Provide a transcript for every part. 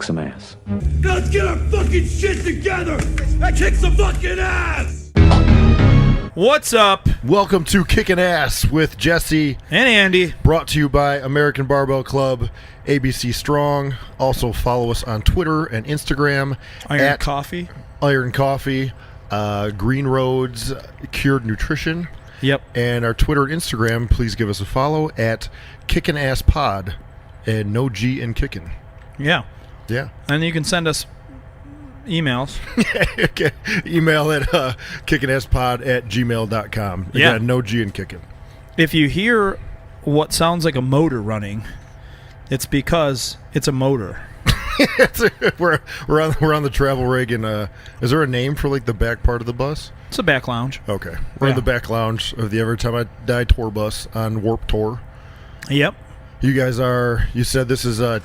kick some ass. Let's get our fucking shit together and kick some fucking ass! What's up? Welcome to Kickin Ass with Jesse and Andy. Brought to you by American Barbell Club, ABC Strong. Also follow us on Twitter and Instagram. Iron Coffee. Iron Coffee. Green Roads Cured Nutrition. Yep. And our Twitter and Instagram, please give us a follow at Kickin Ass Pod. And no G in kickin'. Yeah. Yeah. And you can send us emails. Okay. Email at kickinasspod@gmail.com. Yeah. Again, no G in kickin'. If you hear what sounds like a motor running, it's because it's a motor. we're on the travel rig, and is there a name for like the back part of the bus? It's a back lounge. Okay. We're in the back lounge of the Every Time I Die tour bus on Warped Tour. Yep. You guys you said this is the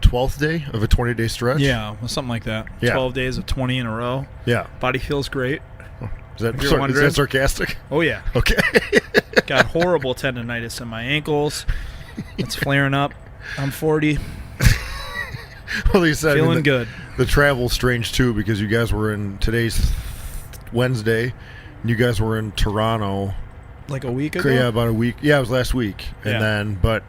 12th day of a 20-day stretch? Yeah, something like that. Yeah. 12 days of 20 in a row. Yeah. Body feels great. Is that sarcastic? Oh, yeah. Okay. Got horrible tendonitis in my ankles. It's flaring up. I'm 40. Well, you said feeling good. The travel's strange, too, because you guys were in today's Wednesday, and you guys were in Toronto. Like a week ago? Yeah, about a week. Yeah, it was last week. Yeah. And then, but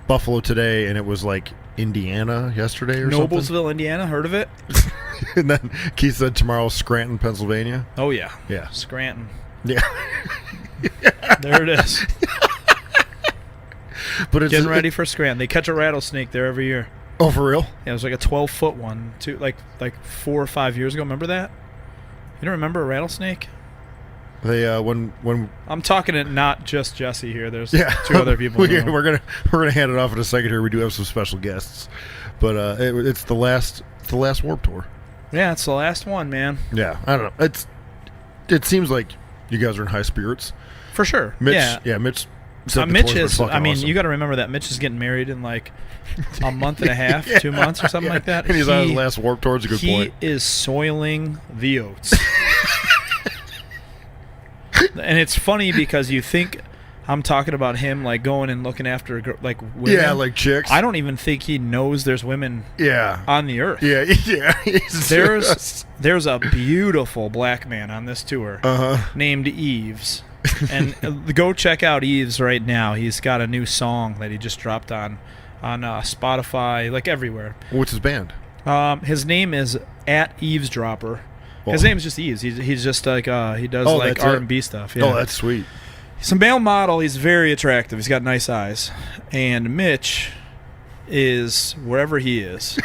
Buffalo today, and it was like Indiana yesterday or something. Noblesville, Indiana. Heard of it? And then Keith said tomorrow, Scranton, Pennsylvania. Oh, yeah. Yeah. Scranton. Yeah. There it is. But it's getting ready for Scranton. They catch a rattlesnake there every year. Oh, for real? Yeah, it was like a 12-foot one, too, like 4 or 5 years ago. Remember that? You don't remember a rattlesnake? They when I'm talking to not just Jesse here. There's 2 other people. we're gonna hand it off in a second here. We do have some special guests, but it's the last Warped Tour. Yeah, it's the last one, man. Yeah, I don't know. It seems like you guys are in high spirits for sure. Mitch, yeah, Mitch. Mitch is. I mean, awesome. you got to remember that Mitch is getting married in like a month and a half, 2 months or something like that. And he's on his last Warped Tour. It's a good point. He is soiling the oats. And it's funny because you think I'm talking about him like going and looking after like women. Yeah, like chicks. I don't even think he knows there's women on the earth. Yeah. There's a beautiful black man on this tour named Eves. And go check out Eves right now. He's got a new song that he just dropped on Spotify, like everywhere. What's his band? His name is @Eavesdropper. His name's just Eves. He's just like he does like R&B stuff. Yeah. Oh, that's sweet. He's a male model. He's very attractive. He's got nice eyes. And Mitch is wherever he is.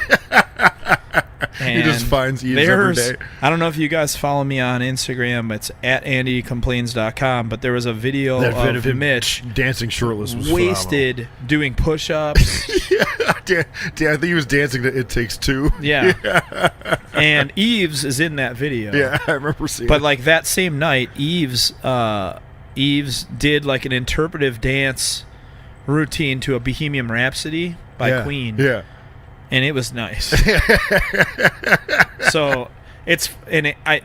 He just finds Eves every day. I don't know if you guys follow me on Instagram. It's @AndyComplains.com. But there was a video of Mitch dancing shirtless, was wasted, phenomenal. Doing push-ups. Yeah, I think he was dancing to It Takes Two. Yeah. And Eves is in that video. Yeah, I remember seeing it. But like that same night, Eves did like an interpretive dance routine to a Bohemian Rhapsody by Queen. Yeah. And it was nice. So it's I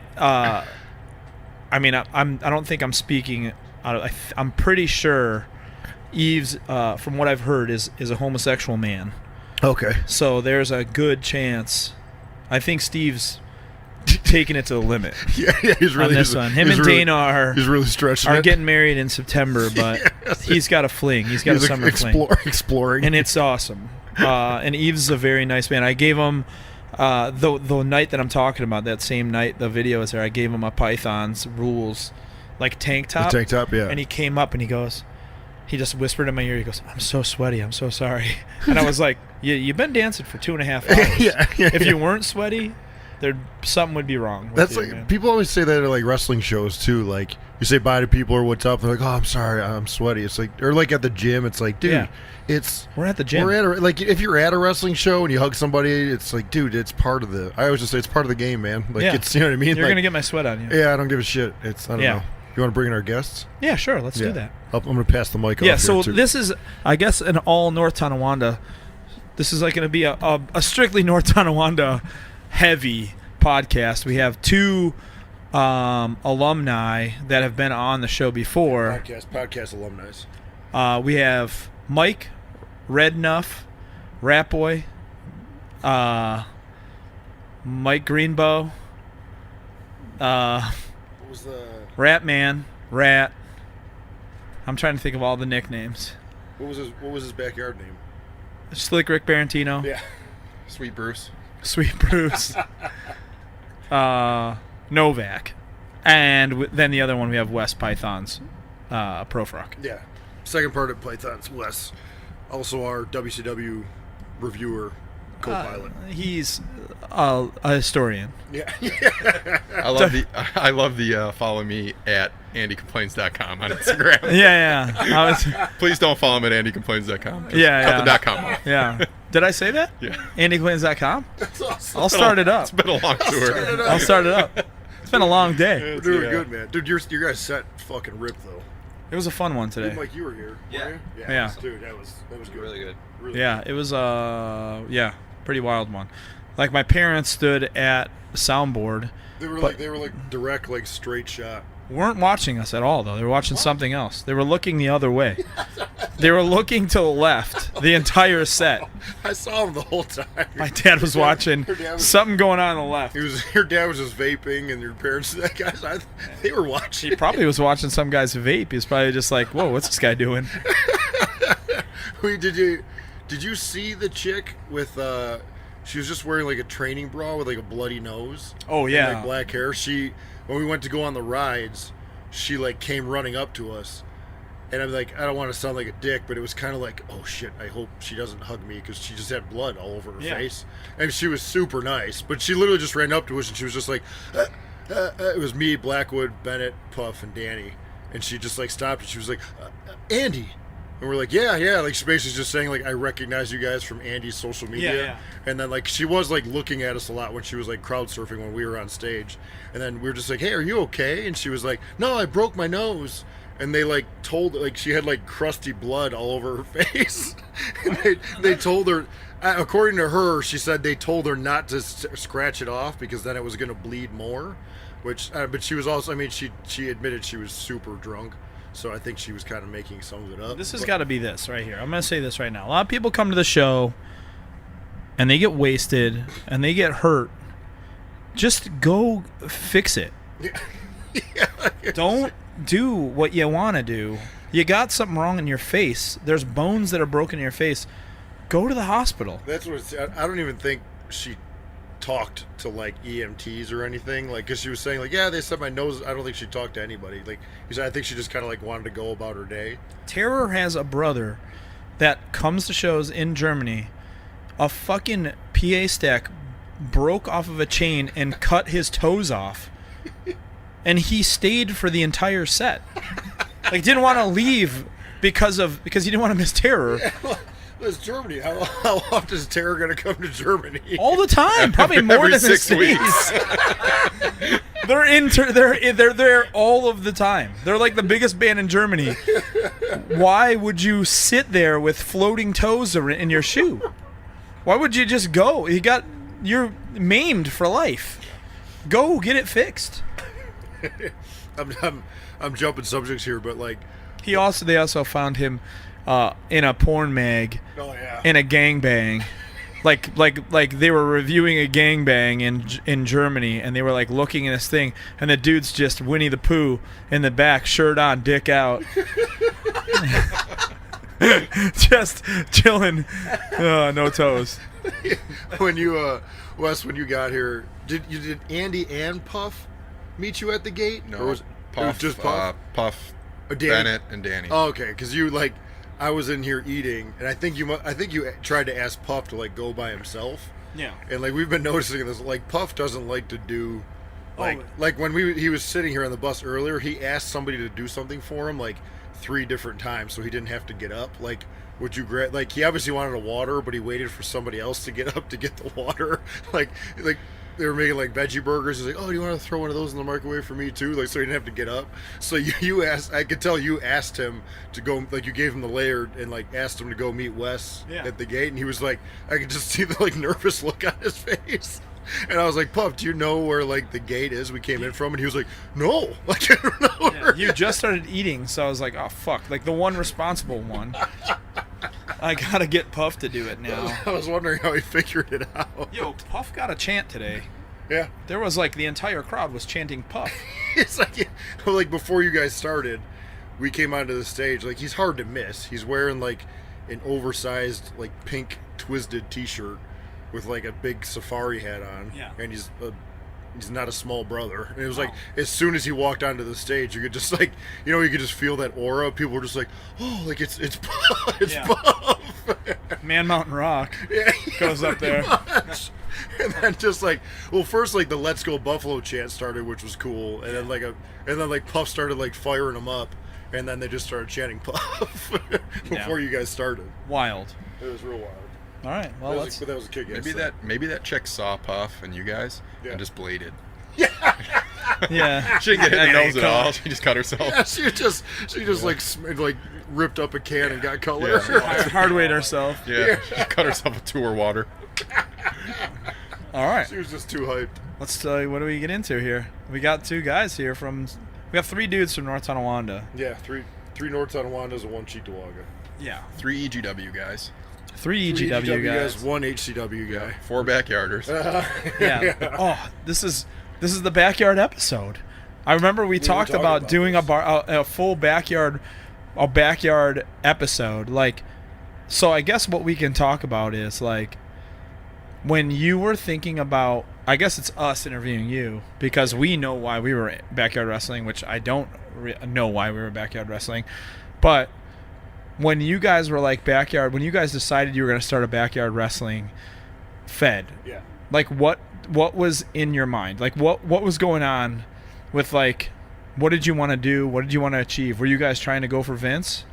don't think I'm speaking. I'm pretty sure Eves, from what I've heard, is a homosexual man. Okay. So there's a good chance. I think Steve's taking it to the limit. Yeah, he's really on this one. Him and Dana he's really stretching are getting married in September, but he's got a fling. He's got a summer fling. Exploring, and it's awesome. And Eves is a very nice man. I gave him the night that I'm talking about, that same night the video is there. I gave him a Python's Rules like tank top. The tank top, yeah. And he came up and he just whispered in my ear. He goes, "I'm so sweaty. I'm so sorry." And I was like, "You've been dancing for 2.5 hours. Yeah. If you weren't sweaty, something would be wrong." That's like man. People always say that at like wrestling shows too. Like you say bye to people or what's up, they're like, "Oh, I'm sorry, I'm sweaty." It's like, or like at the gym, it's like, dude, we're at the gym. Like if you're at a wrestling show and you hug somebody, it's like, dude, it's part of the. I always just say it's part of the game, man. Like it's, you know what I mean. You're like, gonna get my sweat on you. Yeah, I don't give a shit. I don't know. You want to bring in our guests? Yeah, sure. Let's do that. I'm going to pass the mic off. Yeah, so too. This is, I guess, an all North Tonawanda. This is like going to be a strictly North Tonawanda heavy podcast. We have 2 alumni that have been on the show before. Podcast alumni. We have Mike, Rednuff, Rat Boy, Mike Greenbow. What was the? Rat Man. Rat. I'm trying to think of all the nicknames. What was his backyard name? Slick Rick Barantino. Yeah. Sweet Bruce. Sweet Bruce. Novak. And then the other one we have Wes Python's Pro Frock. Yeah. Second part of Python's Wes. Also our WCW reviewer, co-pilot. He's a historian. Yeah. I love the follow me at andycomplains.com on Instagram. Yeah. Please don't follow him at andycomplains.com. Yeah. Cut the .com off. Yeah. Did I say that? Yeah. AndyClains.com? That's awesome. I'll start it up. It's been a long tour. I'll start it up. It's been a long day. We're doing good, man. Dude, your guys' set fucking ripped, though. It was a fun one today. Dude, Mike, you were here. Yeah. Weren't you? Yeah. Dude, that was good. Really good. Really Yeah, it was pretty wild one. Like my parents stood at the soundboard. They were But- like direct, like straight shot. Weren't watching us at all though. They were watching something else. They were looking the other way. They were looking to the left the entire set. I saw him the whole time. My dad was watching Your dad was- something going on the left. Your dad was just vaping, and your parents, that guys, they were watching. He probably was watching some guy's vape. He was probably just like, "Whoa, what's this guy doing?" Wait, did you see the chick with? She was just wearing like a training bra with like a bloody nose. Oh and, yeah. like black hair. When we went to go on the rides, she like came running up to us, and I'm like, I don't want to sound like a dick, but it was kind of like, oh shit, I hope she doesn't hug me because she just had blood all over her face, and she was super nice, but she literally just ran up to us and she was just like, it was me, Blackwood, Bennett, Puff, and Danny, and she just like stopped and she was like, Andy. And we're like, yeah. Like, she basically just saying, like, I recognize you guys from Andy's social media. Yeah. And then, like, she was, like, looking at us a lot when she was, like, crowd surfing when we were on stage. And then we were just like, hey, are you okay? And she was like, no, I broke my nose. And they, like, told, like, she had, like, crusty blood all over her face. And they told her, according to her, she said they told her not to scratch it off because then it was going to bleed more. Which, but she was also, I mean, she admitted she was super drunk. So I think she was kind of making some of it up. This has got to be this right here. I'm going to say this right now. A lot of people come to the show and they get wasted and they get hurt. Just go fix it. Don't do what you want to do. You got something wrong in your face. There's bones that are broken in your face. Go to the hospital. That's what it's, I don't even think she talked to like EMTs or anything, like, because she was saying like, yeah, they said my nose. I don't think she talked to anybody. Like, I think she just kind of like wanted to go about her day. Terror has a brother that comes to shows in Germany. A fucking PA stack broke off of a chain and cut his toes off, and he stayed for the entire set. Like, didn't want to leave because he didn't want to miss Terror. Yeah, well, it's Germany. How often is Terror going to come to Germany? All the time, probably more Every than 6 the weeks. States. They're there all of the time. They're like the biggest band in Germany. Why would you sit there with floating toes in your shoe? Why would you just go? You're maimed for life. Go get it fixed. I'm jumping subjects here, but like, They also found him in a porn mag. oh yeah, In a gangbang. Like they were reviewing a gangbang in Germany, and they were like looking at this thing, and the dude's just Winnie the Pooh in the back, shirt on, dick out, just chilling, no toes. when you Wes, when you got here, did Andy and Puff meet you at the gate? No, Or was Puff, it was just Puff? Puff, Danny? Bennett, and Danny. Oh, okay, because you like, I was in here eating, and I think you tried to ask Puff to like go by himself. Yeah. And like we've been noticing this, like Puff doesn't like to do, like Oh. like when he was sitting here on the bus earlier, he asked somebody to do something for him like 3 different times, so he didn't have to get up. Like, would you like he obviously wanted a water, but he waited for somebody else to get up to get the water. like they were making like veggie burgers. He's like, oh, do you want to throw one of those in the microwave for me too? Like, so he didn't have to get up. So you asked, I could tell you asked him to go, like you gave him the layer and like asked him to go meet Wes at the gate, and he was like, I could just see the like nervous look on his face. And I was like, Puff, do you know where like the gate is we came in from? And he was like, no, like I don't know. You just started eating, so I was like, oh fuck, like the one responsible one. I gotta get Puff to do it now. I was wondering how he figured it out. Yo, Puff got a chant today. Yeah. There was like the entire crowd was chanting Puff. It's like before you guys started, we came onto the stage. Like, he's hard to miss. He's wearing like an oversized like pink twisted T-shirt with like a big safari hat on. Yeah. And he's not a small brother. And it was like, as soon as he walked onto the stage, you could just like, you could just feel that aura. People were just like, oh, like it's Puff. It's Puff. Man Mountain Rock goes up there. And then just like, well, first like the "Let's Go Buffalo" chant started, which was cool, and then Puff started like firing them up, and then they just started chanting Puff before you guys started. Wild. It was real wild. All right, well, But that was a kick-ass thing. Maybe that chick saw Puff and you guys and just bladed. Yeah. She didn't get hit in the nose at all. She just cut herself. Yeah, she just like ripped up a can and got color. Yeah. Hard weight herself. Yeah, she cut herself with tour water. All right. She was just too hyped. Let's what do we get into here? We got two guys here we got 3 dudes from North Tonawanda. Yeah, three North Tonawandas and 1 Cheektowaga. Yeah. 3 EGW guys. 3 EGW guys. 1 HCW guy. 4 backyarders. Yeah. Oh, this is the backyard episode. I remember we talked about doing a full backyard episode. Like, so I guess what we can talk about is like when you were thinking about. I guess it's us interviewing you because we know why we were backyard wrestling, which I don't know why we were backyard wrestling, but when you guys were like when you guys decided you were going to start a backyard wrestling fed, like what was in your mind? Like what was going on with like, what did you want to do? What did you want to achieve? Were you guys trying to go for Vince?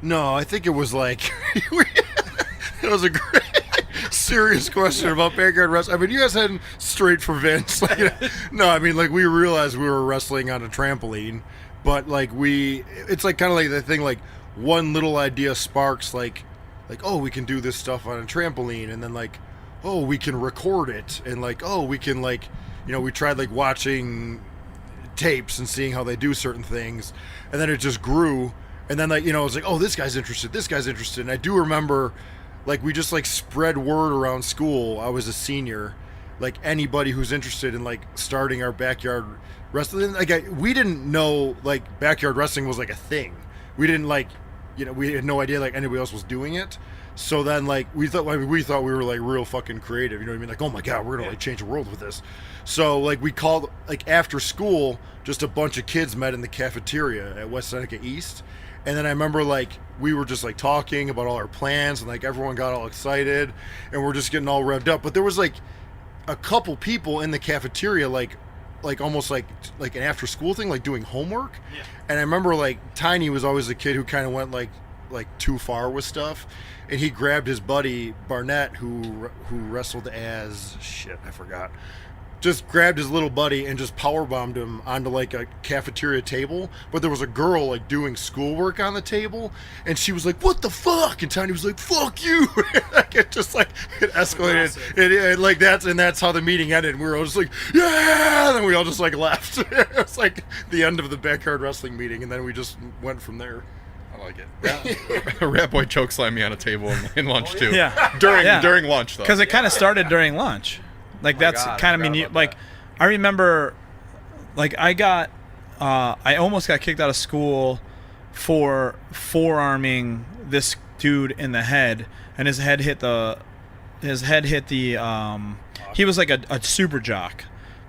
No, I think it was like, it was a great, serious question about backyard wrestling. I mean, you guys heading straight for Vince. No, I mean, like we realized we were wrestling on a trampoline, but like it's like kind of like the thing, like one little idea sparks like, oh, we can do this stuff on a trampoline, and then like, oh, we can record it, and like, oh, we can like, we tried like watching tapes and seeing how they do certain things, and then it just grew, and then like, it was like, oh, this guy's interested, and I do remember like we just like spread word around school. I was a senior, like anybody who's interested in like starting our backyard wrestling, like we didn't know like backyard wrestling was like a thing. We didn't like, we had no idea like anybody else was doing it. So then like we thought we were like real fucking creative, you know what I mean? Like, oh my God, we're gonna like change the world with this. So like we called like after school, just a bunch of kids met in the cafeteria at West Seneca East. And then I remember like we were just like talking about all our plans, and like everyone got all excited and we're just getting all revved up. But there was like a couple people in the cafeteria like almost like an after school thing, like doing homework. Yeah. And I remember like Tiny was always the kid who kind of went like too far with stuff, and he grabbed his buddy Barnett who wrestled as I forgot. Just grabbed his little buddy and just powerbombed him onto like a cafeteria table, but there was a girl like doing schoolwork on the table, and she was like, "What the fuck?" And Tiny was like, "Fuck you!" It just like it escalated, that's how the meeting ended. And we were all just like, "Yeah!" And then we all just like left. It was like the end of the backyard wrestling meeting, and then we just went from there. I like it. Rat Boy chokeslammed me on a table in lunch too. Yeah, during lunch though. Because it kind of started during lunch. Like that's kind of like I remember like I almost got kicked out of school for forearming this dude in the head, and his head hit the he was like a super jock.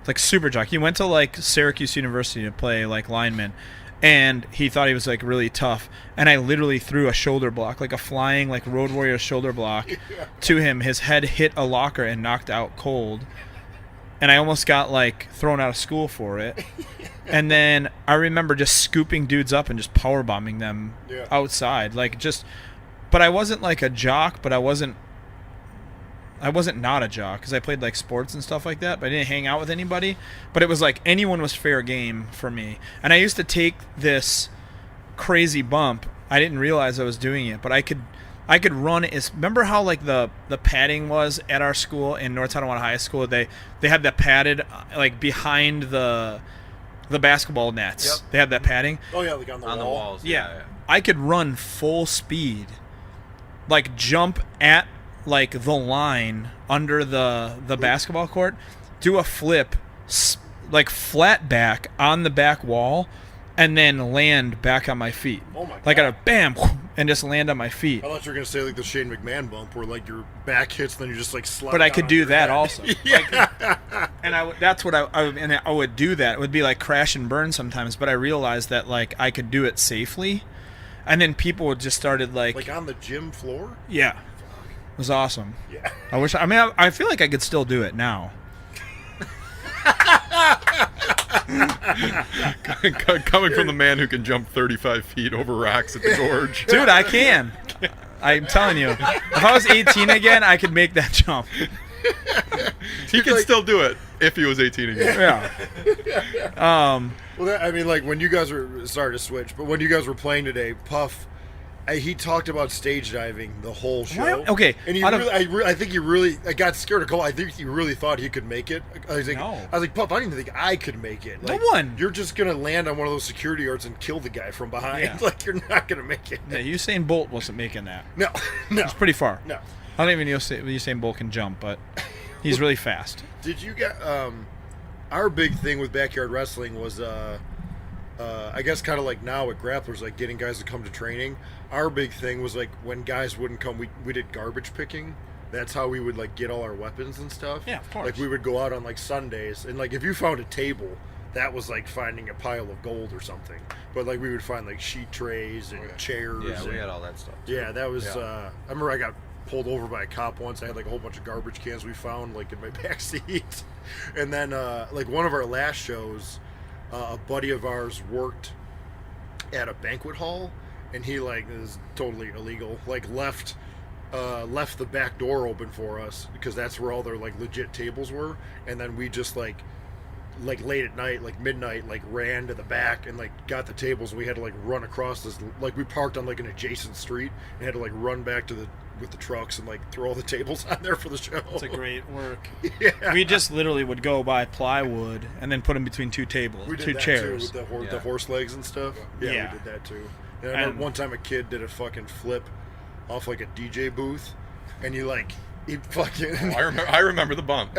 Like super jock. He went to like Syracuse University to play like lineman, and he thought he was like really tough, and I literally threw a shoulder block, like a flying like Road Warrior shoulder block to him. His head hit a locker and knocked out cold, and I almost got like thrown out of school for it. And then I remember just scooping dudes up and just power bombing them outside, like just. But I wasn't like a jock, but I wasn't not a jock because I played like sports and stuff like that, but I didn't hang out with anybody. But it was like anyone was fair game for me. And I used to take this crazy bump. I didn't realize I was doing it, but I could run. Remember how like the padding was at our school in North Tonawanda High School? They had that padded like behind the basketball nets. Yep. They had that padding. Oh yeah, like on the wall. walls. Yeah. I could run full speed like jump at like the line under the basketball court, do a flip, like flat back on the back wall, and then land back on my feet. Oh my God. Like a bam, and just land on my feet. I thought you were gonna say like the Shane McMahon bump, where like your back hits, then you just like slide. But I down could on do your that head. also. Yeah. And that's what I would do that. It would be like crash and burn sometimes, but I realized that like I could do it safely. And then people would just started like on the gym floor. yeah. It was awesome. Yeah. I feel like I could still do it now. Coming from the man who can jump 35 feet over rocks at the gorge. Dude, I can. I'm telling you. If I was 18 again, I could make that jump. He can still do it if he was 18 again. Yeah. Well, I mean, like when you guys were sorry to switch, but when you guys were playing today, Puff, he talked about stage diving the whole show. Why- okay, and he I think he really, I got scared of Cole. I think he really thought he could make it. I was like, Puff, I didn't even think I could make it. Like, No one. You're just gonna land on one of those security guards and kill the guy from behind. Yeah. Like you're not gonna make it. Yeah, Usain Bolt wasn't making that. No, no. It's pretty far. No. I don't even know if Usain Bolt can jump, but he's really fast. Did you get our big thing with backyard wrestling was I guess kind of like now with grapplers, like getting guys to come to training. Our big thing was like when guys wouldn't come, we did garbage picking. That's how we would like get all our weapons and stuff. Yeah, of course. Like we would go out on like Sundays, and like if you found a table, that was like finding a pile of gold or something. But like we would find like sheet trays and chairs. Yeah, we and, had all that stuff. yeah, that was. I remember I got pulled over by a cop once. I had like a whole bunch of garbage cans we found like in my back seat. And then like one of our last shows, a buddy of ours worked at a banquet hall, and he like is totally illegal. Like left the back door open for us because that's where all their like legit tables were. And then we just like late at night, like midnight, like ran to the back and like got the tables. We had to like run across this, like we parked on like an adjacent street and had to like run back to with the trucks and like throw all the tables on there for the show. It's a great work. Yeah. We just literally would go buy plywood and then put them between two tables, We did two that chairs. too, with the horse legs and stuff. Yeah, Yeah. we did that too. And I remember one time a kid did a fucking flip off like a DJ booth, and he fucking. I remember the bump.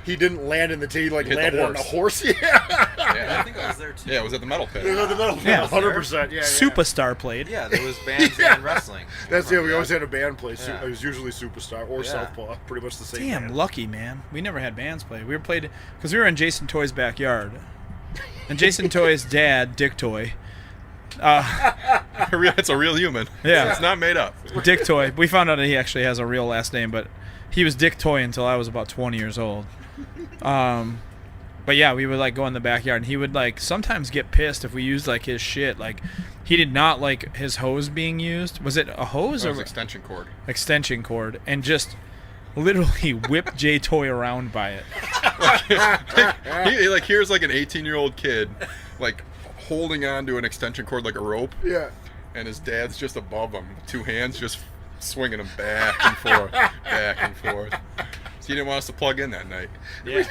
He didn't land in the tee. He like Hit the landed on the horse. horse. Yeah. I think I was there too. Yeah, it was at the metal pit. It was at the middle. Yeah. 100%. Yeah. Superstar played. Yeah, there was bands Yeah. and wrestling. That's it. We Yeah. always had a band play. Yeah. It was usually Superstar or Yeah. Southpaw. Pretty much the same. Damn, band. lucky, man. We never had bands play. We were played because we were in Jason Toy's backyard, and Jason Toy's dad, Dick Toy, It's a real human. Yeah. It's not made up. Dick Toy. We found out that he actually has a real last name, but he was Dick Toy until I was about 20 years old. But yeah, we would like go in the backyard, and he would like sometimes get pissed if we used like his shit. Like he did not like his hose being used. Was it a hose It or was extension cord. extension cord? And just literally whipped J Toy around by it. Here's like an 18-year-old kid, like holding on to an extension cord like a rope, Yeah. and his dad's just above him, two hands just swinging him back and forth, back and forth. So he didn't want us to plug in that night. Yeah.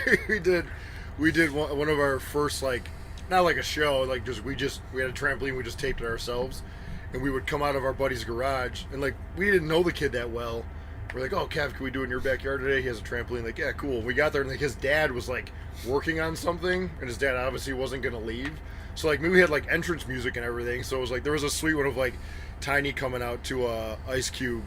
we did one of our first like not like a show, like we had a trampoline, we just taped it ourselves, and we would come out of our buddy's garage, and like we didn't know the kid that well. We're like, oh, Kev, can we do it in your backyard today? He has a trampoline. Like, yeah, cool. We got there, and like his dad was like working on something, and his dad obviously wasn't gonna leave. So like maybe we had like entrance music and everything. So it was like there was a sweet one of like Tiny coming out to Ice Cube.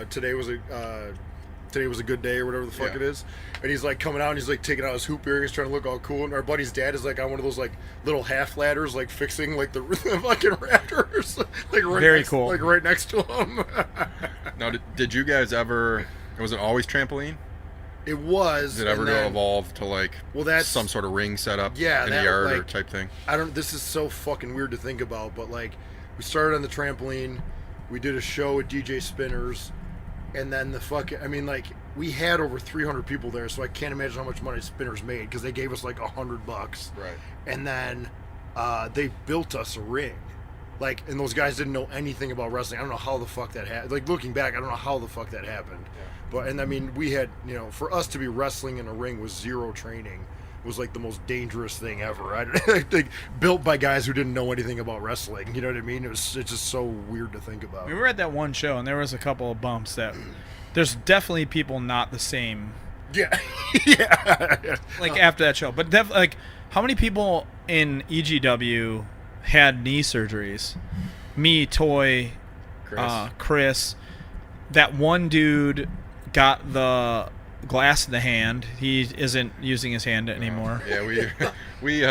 Today was a good day or whatever the fuck Yeah. it is. And he's like coming out and he's like taking out his hoop earrings, trying to look all cool. And our buddy's dad is like on one of those like little half ladders, like fixing like the fucking rafters, like right Very next, cool. like right next to him. Now, did you guys ever? Was it always trampoline? It was. Did it ever and then- evolve to like that's- some sort of ring setup Yeah, in the that, yard or like- type thing? This is so fucking weird to think about, but like we started on the trampoline, we did a show at DJ Spinners, and then we had over 300 people there, so I can't imagine how much money Spinners made because they gave us like $100, Right. and then they built us a ring, like, and those guys didn't know anything about wrestling. I don't know how the fuck that happened. Like looking back, I don't know how the fuck that happened. Yeah. But and I mean, we had for us to be wrestling in a ring was zero training. was like the most dangerous thing ever. I think built by guys who didn't know anything about wrestling. You know what I mean? It's just so weird to think about. We were at that one show, and there was a couple of bumps that there's definitely people not the same. Yeah, yeah. Like after that show, but like how many people in EGW had knee surgeries? Me, Toy, Chris. That one dude got the glass in the hand. He isn't using his hand anymore. Yeah, we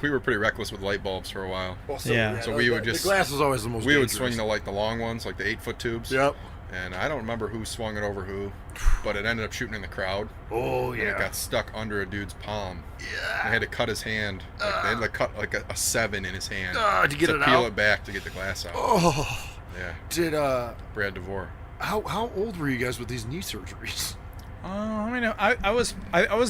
were pretty reckless with light bulbs for a while. Well, So we would the just glass was always the most. We would dangerous. swing the long ones, like the 8-foot tubes. Yep. And I don't remember who swung it over who, but it ended up shooting in the crowd. Oh And it yeah. got stuck under a dude's palm. Yeah. They had to cut his hand. Like, they had to cut like a 7 in his hand To get it peel out. it back to get the glass out. Oh. Yeah. Did Brad DeVore. how old were you guys with these knee surgeries? I mean, I was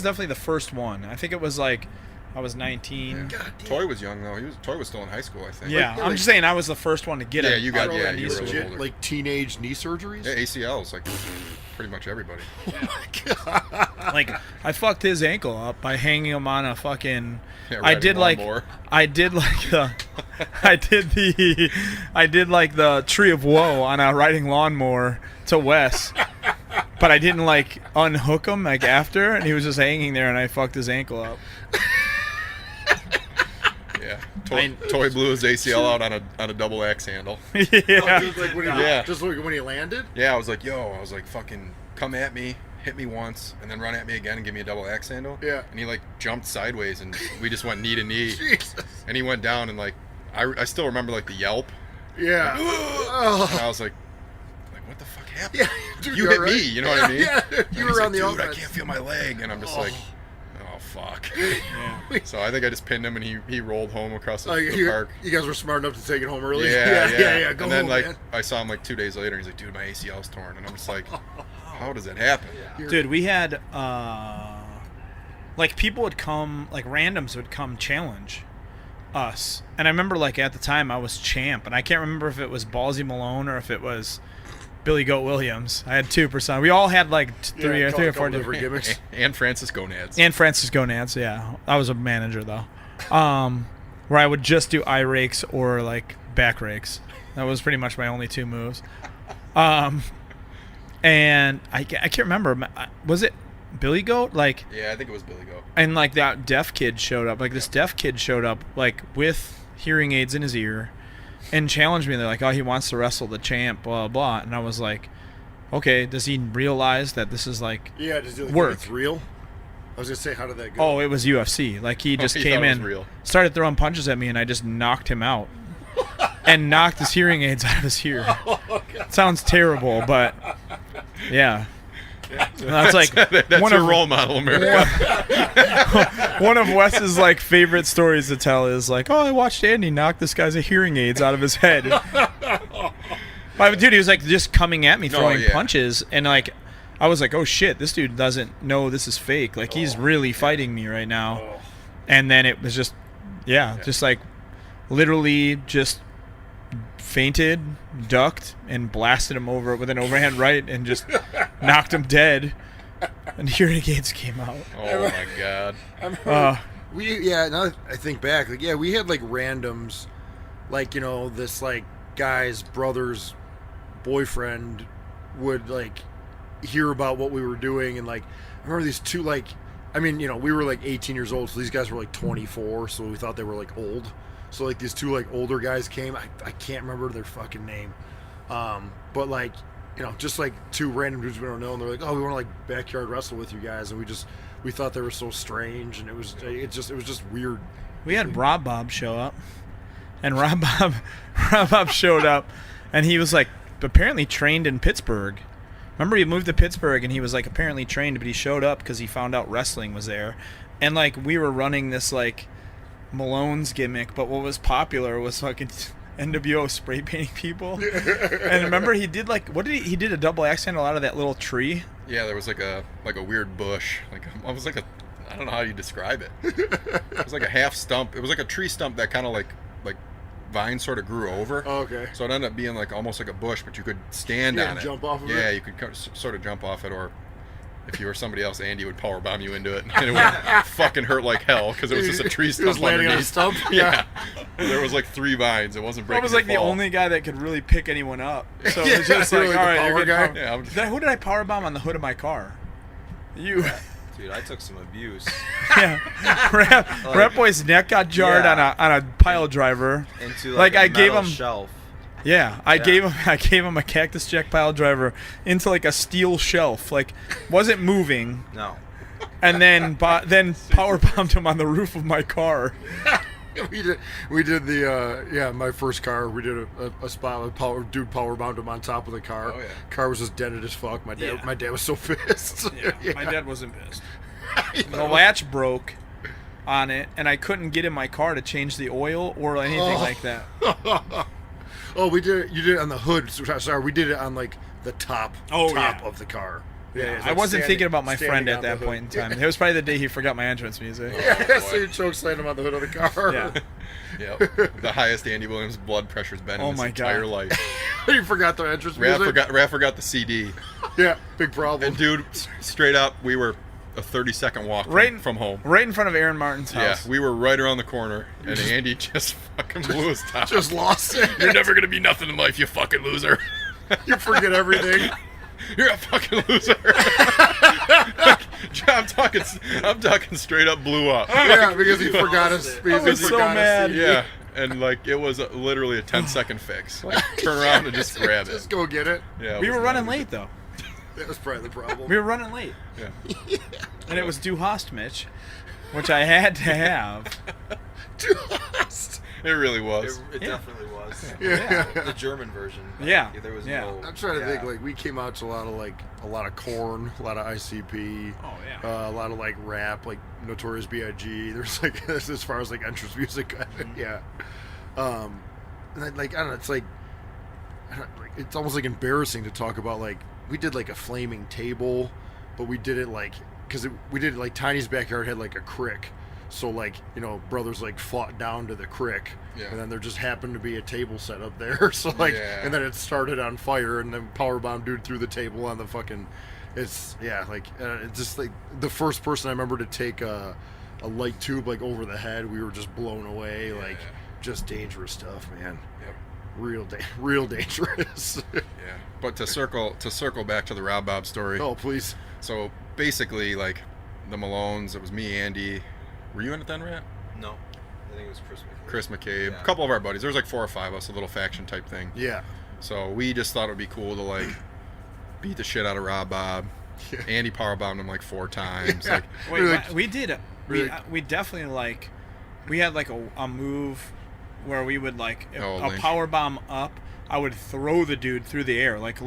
definitely the first one. I think it was like I was 19. Yeah. God damn. Toy was young though. Toy was still in high school, I think. Yeah, Like- I'm just saying I was the first one to get Yeah, it. you got- I yeah, knee you were a surgery. little older. Like teenage knee surgeries? Yeah, ACLs, like pretty much everybody. Oh my god. Like I fucked his ankle up by hanging him on a fucking. Yeah, I riding did like lawnmower. I did like the tree of woe on a riding lawnmower to Wes, but I didn't like unhook him like after, and he was just hanging there, and I fucked his ankle up. Yeah. Toy blew his ACL out on a double axe handle. Yeah. Just like when he, Yeah. just like when he landed? Yeah, I was like, fucking come at me, hit me once, and then run at me again and give me a double axe handle. Yeah. And he like jumped sideways, and we just went knee to knee, Jesus. and he went down, and like I still remember like the yelp, Yeah. and Oh. I was like what the fuck happened? Yeah. Dude, You you're hit right. me, you know what I mean? Yeah. And You he's were on like, the dude, I offense. can't feel my leg, and I'm just like, oh fuck. Yeah. So I think I just pinned him, and he rolled home across the You park. guys were smart enough to take it home early. Yeah. Go and then home, like man. I saw him like 2 days later, and he's like, dude, my ACL's torn, and I'm just like, how does that happen? Dude, we had like people would come, like randoms would come challenge us, and I remember like at the time I was champ, and I can't remember if it was Ballsy Malone or if it was Billy Goat Williams. I had 2%. We all had like three or four different. gimmicks. And Francis Gonads. And Francis Gonads, yeah. I was a manager though, where I would just do eye rakes or like back rakes. That was pretty much my only 2 moves. And I can't remember. Was it Billy Goat? Like, Yeah, I think it was Billy Goat. and like that deaf kid showed up. Like this deaf kid showed up like with hearing aids in his ear, and challenged me. They're like, "Oh, he wants to wrestle the champ." Blah blah. And I was like, "Okay, does he realize that this is like?" Yeah, does it Work. It's real? I was gonna say, how did that go? Oh, it was UFC. Like he just he came thought it was in, real. started throwing punches at me, and I just knocked him out, and knocked his hearing aids out of his ear. Sounds terrible, but yeah. That's like That's one your of role model, America. one of Wes's like favorite stories to tell is like, oh, I watched Andy knock this guy's hearing aids out of his head. But, dude, he was like just coming at me, throwing yeah. punches, and like I was like, oh shit, this dude doesn't know this is fake. Like he's really fighting me right now. And then it was just, just like literally just fainted, ducked, and blasted him over with an overhand right, and just knocked him dead. And hearing aids came out. Oh my god. Now that I think back, like, yeah, we had like randoms, like, you know, this like guy's brother's boyfriend would like hear about what we were doing, and like I remember these two, like, I mean, you know, we were like 18 years old, so these guys were like 24, so we thought they were like old. So like these two like older guys came. I can't remember their fucking name, but like, you know, just like 2 random dudes we don't know, and they're like, oh, we want to like backyard wrestle with you guys, and we thought they were so strange, and it was just weird. We had Rob Bob show up, and Rob Bob showed up, and he was like apparently trained in Pittsburgh. Remember, he moved to Pittsburgh, and he was like apparently trained, but he showed up because he found out wrestling was there, and like we were running this like Malone's gimmick, but what was popular was fucking NWO spray painting people. And remember, he did like, what did he did a double axe handle out of that little tree. Yeah, there was like a weird bush. Like it was like a, I don't know how you describe it. It was like a half stump. It was like a tree stump that kind of like vine sort of grew over. Oh, okay. So it ended up being like almost like a bush, but you could stand on and it. jump off of it? Yeah, you could sort of jump off it, or if you were somebody else, Andy would power bomb you into it, and it would fucking hurt like hell because it was just a tree He stump was landing on a underneath. stump. Yeah. There was like 3 vines. It wasn't breaking. I was like the your fall. only guy that could really pick anyone up. So Yeah, it was just you're like, like all the right, power you're guy. guy. Yeah, I'm just, Who did I power bomb on the hood of my car? You. Dude, I took some abuse. Yeah. Rap Boy's neck got jarred Yeah. on a pile driver. Into Like, like, a I gave metal him- shelf. Yeah, I Yeah. gave him a Cactus Jack pile driver into like a steel shelf, like wasn't moving, No. and then power bombed him on the roof of my car. We did the my first car. We did a spot with power bombed him on top of the car. Oh, yeah. Car was just dented as fuck. My Yeah. dad was so pissed. My dad wasn't pissed. The latch broke on it, and I couldn't get in my car to change the oil or anything like that. Oh, we did it. You did it on the hood. Sorry, we did it on like the top Yeah. of the car. I wasn't thinking about my friend standing at on that the point in hood. time. It was probably the day he forgot my entrance music. Yeah, so you choke slammed him on the hood of the car. Yeah. Yep. The highest Andy Williams blood pressure's been Oh in his my entire God. life. You forgot the entrance Raph music. forgot the CD. Yeah, big problem. And dude, straight up, we were a 30-second walk from home. Right in front of Aaron Martin's Yeah, house. we were right around the corner, and Andy just fucking blew his top. Just lost it. You're never gonna be nothing in life, you fucking loser. You forget everything. You're a fucking loser. I'm talking straight up blew up. Yeah, because he forgot his. I was so mad. Yeah, and like it was literally a 10-second fix. Like turn around and just grab Just it. go get it. Yeah, it We was were running not- late though. That was probably the problem. We were running late, Yeah. and it was Du Hast, Mitch, which I had to have. It really was. It definitely was. Yeah. The German version. Yeah. There was Yeah. no. I'm trying to yeah. think. Like we came out to a lot of corn, a lot of ICP. Oh yeah. A lot of like rap, like Notorious B.I.G. There's like as far as like entrance music, yeah. And then, like I don't know, it's like, it's almost like embarrassing to talk about. Like we did like a flaming table, but we did it like because we did it like Tiny's backyard had like a crick, so like brothers like fought down to the crick, Yeah. and then there just happened to be a table set up there, so like Yeah. and then it started on fire, and then powerbomb dude threw the table on the fucking. It's it's just like the first person I remember to take a light tube like over the head. We were just blown away, like just dangerous stuff, man. Yep. Real dangerous. Yeah. But to circle back to the Rob Bob story. Oh please. So basically, like the Malones, it was me, Andy. Were you in it then, Rat? No. I think it was Chris McCabe. Chris McCabe, Yeah. a couple of our buddies. There was like 4 or 5 of us, a little faction type thing. Yeah. So we just thought it would be cool to like beat the shit out of Rob Bob. Yeah. Andy powerbombed him like 4 times. Like Wait, Like- we did. Really? We definitely like. We had like a move where we would like Oh, a lynch. power bomb up. I would throw the dude through the air like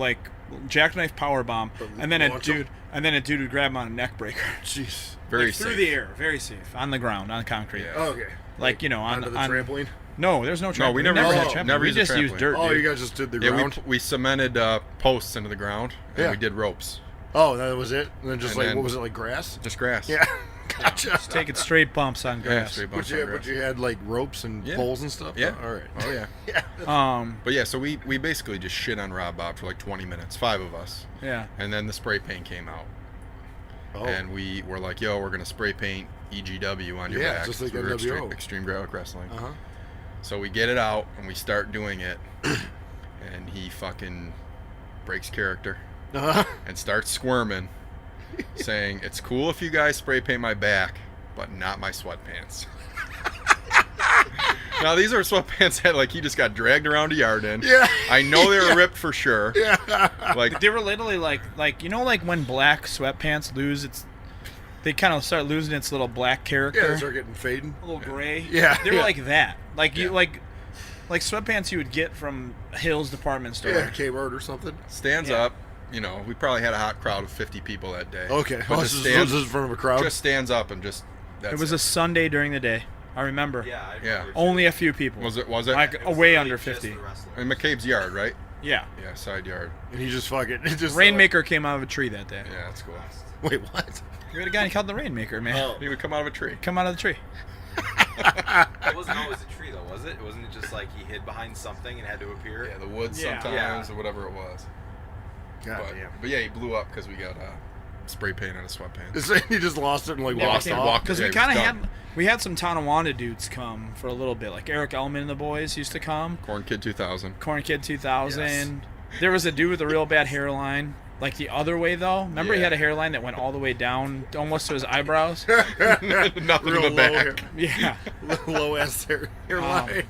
jackknife power bomb, and then Launch him? a dude would grab him on a neck breaker. Jeez. very Like, through safe. the air, very safe, on the ground, on concrete. Yeah. Oh, okay. Like on Onto the on trampoline. No, there's no trampoline. No, we never had used- trampoline. never we used a just used trampoline. dirt. Oh, dude. you guys just did the Yeah, ground. we cemented posts into the ground and Yeah. we did ropes. Oh, that was it. And then just And like then- what was it, like grass? Just grass. Yeah. Gotcha. Taking straight bumps on Yeah, grass. straight But bumps on grass. you had like ropes and Yeah. poles and stuff. Yeah. Oh, all right. Oh yeah. Yeah. But yeah, so we basically just shit on Rob Bob for like 20 minutes, 5 of us. Yeah. And then the spray paint came out. Oh. And we were like, yo, we're going to spray paint EGW on your Yeah, back. just like We were NWO. Extreme Gratwick Wrestling. Uh huh. So we get it out and we start doing it. And he fucking breaks character Uh huh. and starts squirming, saying, it's cool if you guys spray paint my back, but not my sweatpants. Now, these are sweatpants that, like, he just got dragged around a yard in. Yeah. I know they were ripped for sure. Yeah. Like, They were literally like like when black sweatpants lose they kind of start losing its little black character. Yeah. They start getting fading. A little gray. Yeah, They were yeah. like that. Like you Yeah. like sweatpants you would get from Hill's department store. Yeah. Kmart or something. stands Yeah. up. You know, we probably had a hot crowd of 50 people that day. Okay. But Oh, just this is in front of a crowd. just stands up and just. That's It was a Sunday during the day. I remember. Yeah. I Yeah. remember. Only a few people. Was it? Like It was way literally under just 50. the wrestlers. In McCabe's yard, right? Yeah. Yeah, side yard. and he just fucking it just Rainmaker came out of a tree that day. Yeah, that's cool. Wait, what? We had a guy called the Rainmaker, man. Oh. He would come out of a tree. Come out of the tree. It wasn't always a tree though, was it? It wasn't just like he hid behind something and had to appear. Yeah, the woods Yeah. sometimes Yeah. or whatever it was. God But, damn. but yeah, he blew up because we got spray paint on his sweatpants. He just lost it and like Yeah, walked off. because Yeah, we he was kind of done. had some Tonawanda dudes come for a little bit. Like Eric Ellman and the boys used to come. Corn Kid 2000. Corn Kid 2000. There was a dude with a real bad hairline. Like the other way though. Remember he Yeah. had a hairline that went all the way down almost to his eyebrows? Nothing Real in the back. Yeah. Low ass hairline.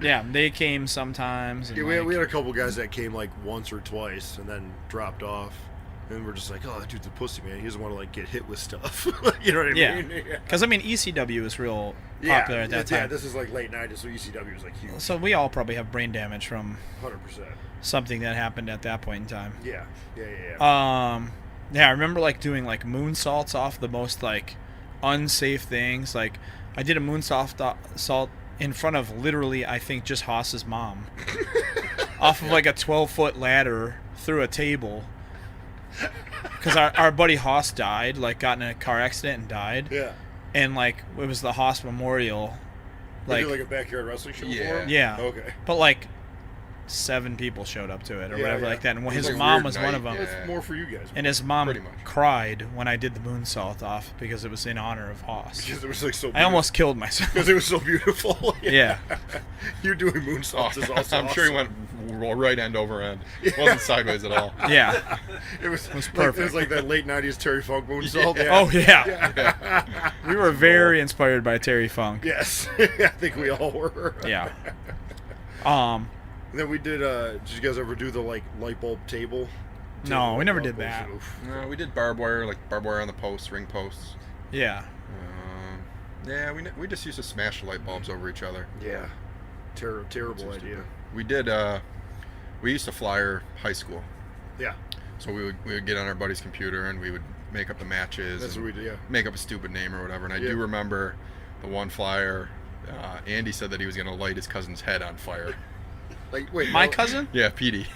Yeah, they came sometimes. And Yeah, we like- had a couple guys that came like once or twice and then dropped off. And we're just like, oh, that dude's a pussy, man. He doesn't want to like get hit with stuff. You know what I Yeah. mean? Because, I mean, ECW was real popular at that time. Yeah, this is like late 90s, so ECW was like huge. So we all probably have brain damage from 100%. something that happened at that point in time. Yeah. Yeah, I remember like doing like moonsaults off the most like unsafe things. Like I did a moonsault in front of literally, I think, just Haas's mom, off of like a 12-foot ladder through a table. Because our buddy Haas died, like got in a car accident and died. Yeah. And like it was the Haas memorial, Like, like like a backyard wrestling show Yeah. for him? yeah. Okay. But like 7 people showed up to it or Yeah, whatever yeah. like that, and It was his like a mom weird was one night, of them. yeah. That's more for you guys. And his mom Pretty much. cried when I did the moonsault off because it was in honor of Haas. Because it was like so beautiful. I almost killed myself. Because it was so beautiful. Yeah. You're doing moonsaults is also I'm sure he awesome. went right end over end. It wasn't sideways at all. Yeah. It was perfect. Like, it was like that late 90s Terry Funk moonsault. Yeah. Oh yeah. Yeah. We were very inspired by Terry Funk. Yes. I think we all were. Yeah. And then we did you guys ever do the like light bulb table? No, we never Light did bulbs, that. oof. No, we did barbed wire, like barbed wire on the posts, ring posts. Yeah. Yeah, we just used to smash the light bulbs over each other. Yeah. Terrible idea. We did. We used to flyer high school, Yeah. so we would get on our buddy's computer and we would make up the matches. That's and what we did, yeah. Make up a stupid name or whatever. And I Yeah. do remember the one flyer. Andy said that he was going to light his cousin's head on fire. Like, wait. My no, cousin? Yeah, Petey.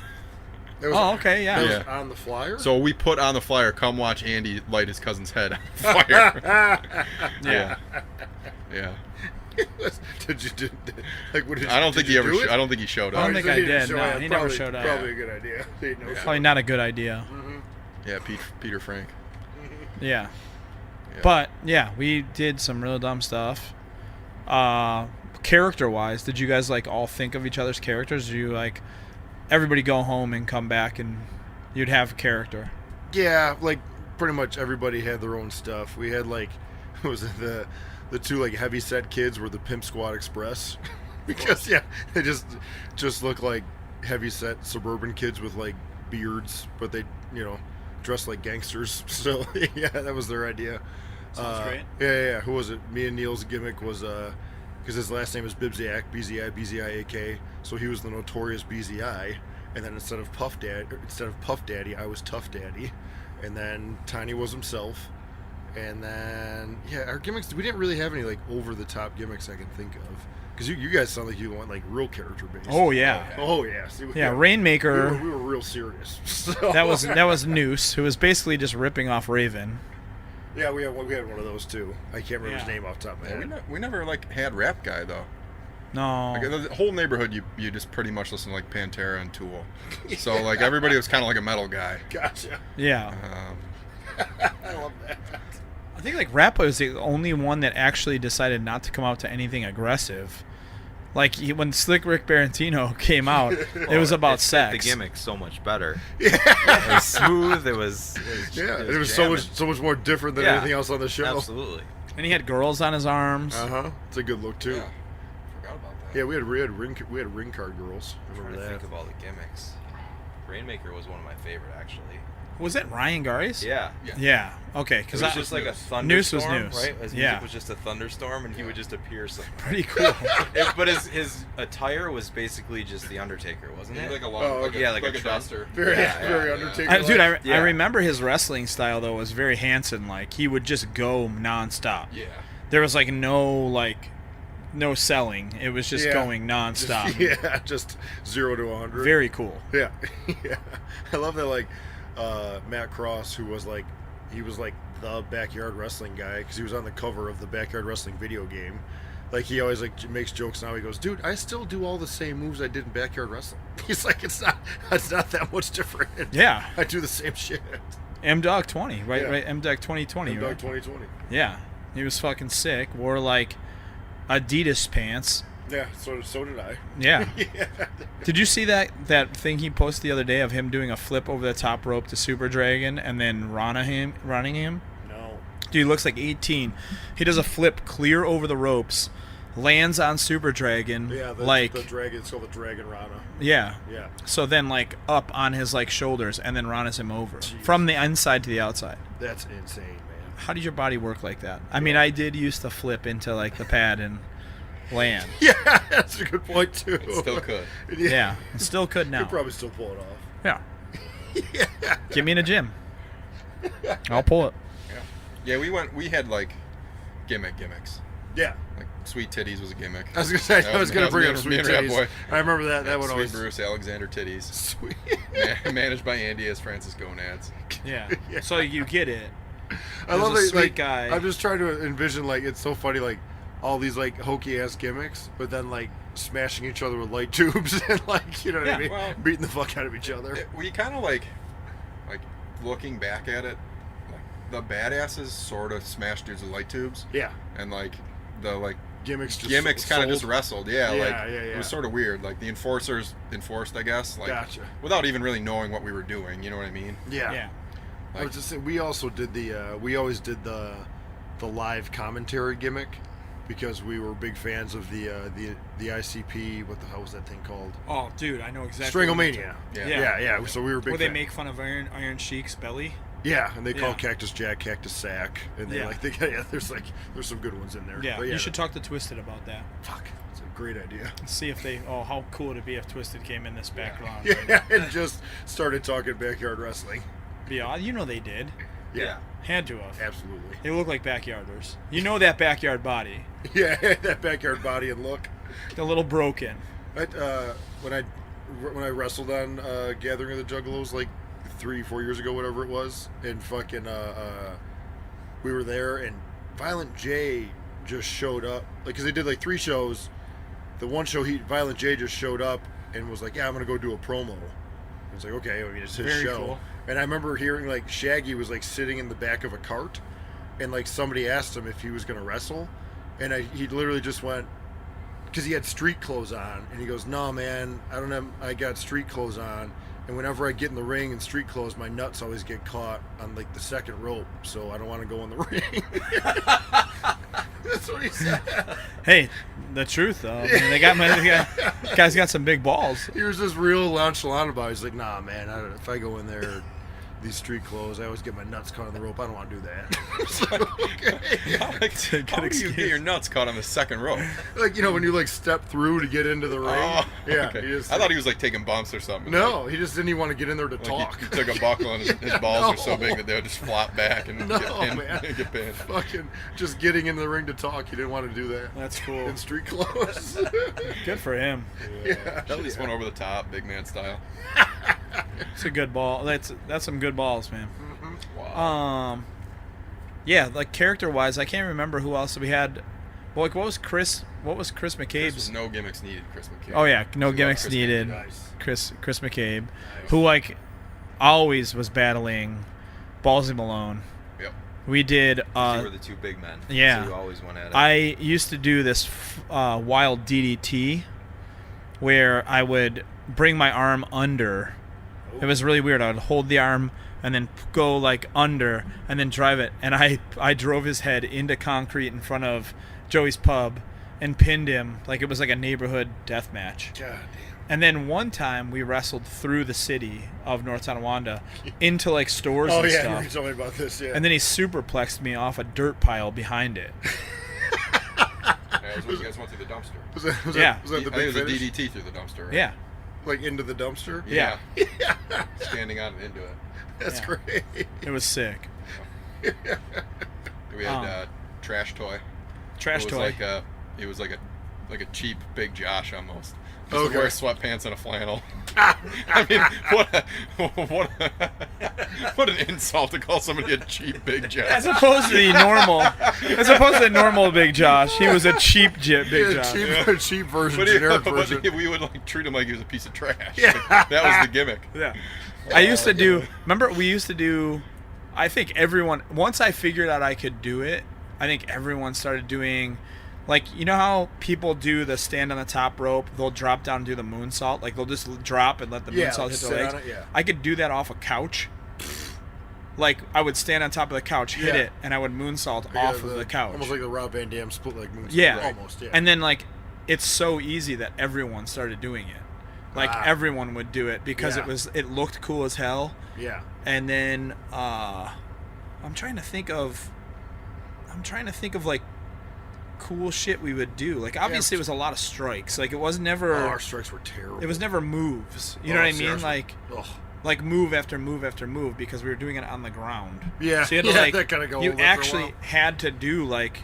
that was- Oh, okay, that yeah. was on the flyer? So we put on the flyer, "Come watch Andy light his cousin's head on fire." Yeah. Yeah. Did you do like what did I don't did think he you ever. do it? I don't think he showed I up. don't think He I didn't did, show no, up. he never Probably- showed up. Probably a good idea. He didn't know Probably not a good idea. Yeah, Peter Frank. Yeah. Yeah. But yeah, we did some real dumb stuff. Character-wise, did you guys like all think of each other's characters? Did you like everybody go home and come back and you'd have a character? Yeah, like pretty much everybody had their own stuff. We had like what was it the two like heavy set kids were the Pimp Squad Express. Because yeah, they just look like heavy set suburban kids with like beards, but they, dress like gangsters. So yeah, that was their idea. Sounds great. Yeah. Who was it? Me and Neil's gimmick was because his last name is Bibziak, BZIAK, so he was the notorious BZI. And then instead of Puff Daddy, I was Tough Daddy. And then Tiny was himself. And then our gimmicks, we didn't really have any like over the top gimmicks I can think of. Because you guys sound like you want like real character based. Oh yeah. Oh yeah. See, Yeah, Rainmaker. We were real serious. So, That was Noose, who was basically just ripping off Raven. yeah, we had one of those too. I can't remember his Yeah. name off the top of my head. We never like had rap guy though. No. Like, the whole neighborhood, you just pretty much listen to like Pantera and Tool. So like everybody was kind of like a metal guy. Gotcha. Yeah. I love that. I think like Rappa was the only one that actually decided not to come out to anything aggressive. Like when Slick Rick Barentino came out, it was about It fit sex. the gimmick so much better. It was smooth. It was so much more different than Yeah. anything else on the show. Absolutely. And he had girls on his arms. It's a good look too. Yeah. Forgot about that. Yeah, we had ring card girls. I'm Remember trying to that? think of all the gimmicks. Rainmaker was one of my favorite, actually. Was it Ryan Gary's? Yeah. Yeah. Okay, It because was just like a thunderstorm, Noose was Noose. right? His Yeah. music was just a thunderstorm, and he would just appear somewhere. pretty cool. But his attire was basically just the Undertaker, wasn't He it? had like a long, Oh, like, okay. a, Yeah, like a a trend. duster. Very, Yeah, very yeah. Undertaker. Dude, I Yeah. remember his wrestling style though was very Hanson like. He would just go nonstop. Yeah. There was like no selling. It was just going nonstop. Just 0 to 100. Very cool. Yeah, yeah. I love that. Like Matt Cross, who was like, the backyard wrestling guy because he was on the cover of the backyard wrestling video game. Like he always like makes jokes now. He goes, "Dude, I still do all the same moves I did in backyard wrestling." He's like, "It's not that much different." Yeah. I do the same shit. M-Dog 20, right? Yeah. Right, M-Dog 2020, M-Dog right? 2020. Yeah, he was fucking sick. Wore like Adidas pants. Yeah, so did I. Yeah. Yeah. Did you see that thing he posted the other day of him doing a flip over the top rope to Super Dragon and then running him? No. Dude, he looks like 18. He does a flip clear over the ropes, lands on Super Dragon. Yeah, like the dragon. It's called the Dragon Rana. yeah. Yeah. So then like up on his like shoulders and then Rana's him over Jeez. from the inside to the outside. That's insane, man. How did your body work like that? I mean, I did used to flip into like the pad and land. Yeah, that's a good point too. It still could. Yeah, it still could now. Could probably still pull it off. Yeah. Yeah. Get me in a gym. I'll pull it. Yeah, we had like gimmicks. Yeah. Like Sweet Titties was a gimmick. I was gonna say I was gonna bring up me Sweet and Rat Titties. Boy. I remember that one Sweet always. Bruce Alexander Titties. Sweet. Managed by Andy as Francis Gonads. Yeah. Yeah. So you get it. I love a it. sweet Like, guy. I'm just trying to envision like it's so funny like all these like hokey ass gimmicks, but then like smashing each other with light tubes and like you know what Yeah, I mean, well, beating the fuck out of each other. We kind of like looking back at it, like the badasses sort of smashed dudes with light tubes, Yeah. and like the like Gimmicks kind of just wrestled. Yeah, Yeah, like yeah, it yeah. was sort of weird. Like the enforcers enforced, I guess, like Gotcha. without even really knowing what we were doing. You know what I mean? Yeah. Yeah. I was just saying, we also did we always did the live commentary gimmick because we were big fans of the ICP. What the hell was that thing called? Oh, dude, I know exactly. Stranglemania. Yeah. Yeah. So we were big. Where they fan- make fun of Iron Sheik's belly. Yeah, and they call Yeah. Cactus Jack Cactus Sack, and they Yeah. there's some good ones in there. Yeah, But you should talk to Twisted about that. Fuck, it's a great idea. And see if they. Oh, how cool would it be if Twisted came in this background? Yeah, and just started talking backyard wrestling. Yeah, you know they did. Yeah, Had to have. absolutely. They look like backyarders. You know that backyard body. Yeah, that backyard body and look. A little broken. When I wrestled on Gathering of the Juggalos like 3-4 years ago, whatever it was, and fucking we were there, and Violent J just showed up, like, cause they did like 3 shows. The one show, Violent J just showed up and was like, "Yeah, I'm gonna go do a promo." I was like, "Okay, I mean, it's his Very show." cool. And I remember hearing like Shaggy was like sitting in the back of a cart, and like somebody asked him if he was gonna wrestle, and he literally just went, because he had street clothes on, and he goes, "No, man, I got street clothes on, and whenever I get in the ring in street clothes, my nuts always get caught on like the second rope, so I don't want to go in the ring." That's what he said. Hey, the truth though. I mean, guy's got some big balls. He was just real nonchalant about it. He's like, "Nah, man, if I go in there, these street clothes, I always get my nuts caught on the rope. I don't want to do that." It's like, okay. How do you get your nuts caught on the second rope? Like, you know, when you like step through to get into the ring. Oh, Yeah. okay. He just, I thought he was like taking bumps or something. No, he just didn't even want to get in there to Like talk. he took a buckle and his balls No. are so big that they would just flop back and No, get pinned. man. Get pinned. Fucking just getting in the ring to talk. He didn't want to do that. That's cool. In street clothes. Good for him. Yeah. At least yeah. went over the top, big man style. It's a good ball. That's some good balls, man. Wow. Yeah, like character wise, I can't remember who else we had. Well, like what was Chris Chris McCabe's? was no gimmicks needed, Chris McCabe. Oh yeah, no Love gimmicks Chris needed. Nice. Chris McCabe, who like always was battling Ballsy Malone. Yep. We did. You were the 2 big men. yeah. So you always went at it. I used to do this wild DDT where I would bring my arm under. It was really weird. I would hold the arm and then go like under and then drive it. And I drove his head into concrete in front of Joey's pub and pinned him like it was like a neighborhood death match. God damn. And then one time we wrestled through the city of North Tonawanda into like stores Oh and yeah, stuff. you told me about this. Yeah. And then he superplexed me off a dirt pile behind it. That was when you guys went through the dumpster. was Yeah. that, was that the I think big it was a finish? DDT through the dumpster. Right? Yeah. Like into the dumpster? Yeah. Standing on and into it. That's Yeah. great. It was sick. We had Trash Toy. Trash it was toy. Like it was like a cheap Big Josh almost. Just Okay. to wear sweatpants and a flannel. I mean, what an insult to call somebody a cheap Big Josh. As opposed to the normal Big Josh, he was a cheap Big Yeah, Josh. cheap version, But, generic but version. we would like treat him like he was a piece of trash. Yeah. Like, that was the gimmick. Yeah. I used to do. Remember, we used to do I think everyone, once I figured out I could do it, I think everyone started doing, like, you know how people do the stand on the top rope, they'll drop down and do the moonsault, like they'll just drop and let the moonsault hit their legs. I could do that off a couch. Like, I would stand on top of the couch, hit it, and I would moonsault off of the couch. Almost like the Rob Van Dam split leg moonsault. Yeah. Almost, yeah. And then, like, it's so easy that everyone started doing it. Like, everyone would do it because it looked cool as hell. Yeah. And then, I'm trying to think of, like, cool shit we would do. Like, obviously it was a lot of strikes. Like, it was never... our strikes were terrible. It was never moves. You know what I mean? Seriously. Like move after move after move because we were doing it on the ground. Yeah, so you had to, like, that kind of go. You actually had to do like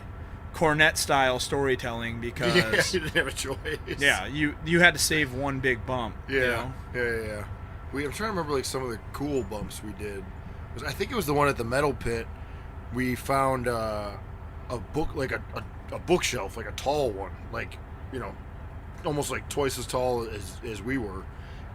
cornet style storytelling because you didn't have a choice. Yeah, you had to save one big bump. Yeah, you know? yeah. I'm trying to remember like some of the cool bumps we did. I think it was the one at the metal pit. We found a book, like a bookshelf, like a tall one, like, you know, almost like twice as tall as we were.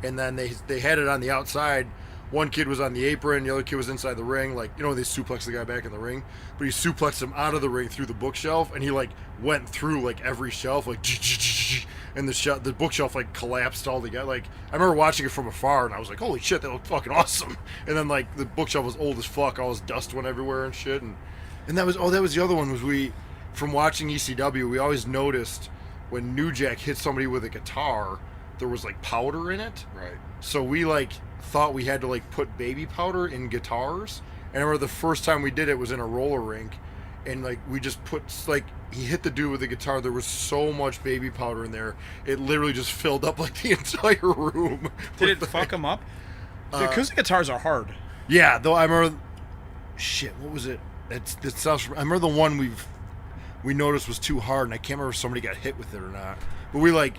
And then they had it on the outside. One kid was on the apron, the other kid was inside the ring. Like, you know, they suplexed the guy back in the ring, but he suplexed him out of the ring through the bookshelf, and he like went through like every shelf, like, and the bookshelf like collapsed all together. Like, I remember watching it from afar, and I was like, holy shit, that looked fucking awesome. And then like the bookshelf was old as fuck, all this dust went everywhere and shit. And that was the other one. Was from watching ECW, we always noticed when New Jack hit somebody with a guitar, there was like powder in it. Right. So we like thought we had to like put baby powder in guitars. And I remember the first time we did it was in a roller rink, and like we just put, like, he hit the dude with the guitar. There was so much baby powder in there, it literally just filled up like the entire room. Did it fuck him up? Acoustic guitars are hard. Yeah, though I remember. Shit, what was it? I remember the one we noticed was too hard, and I can't remember if somebody got hit with it or not. But we like.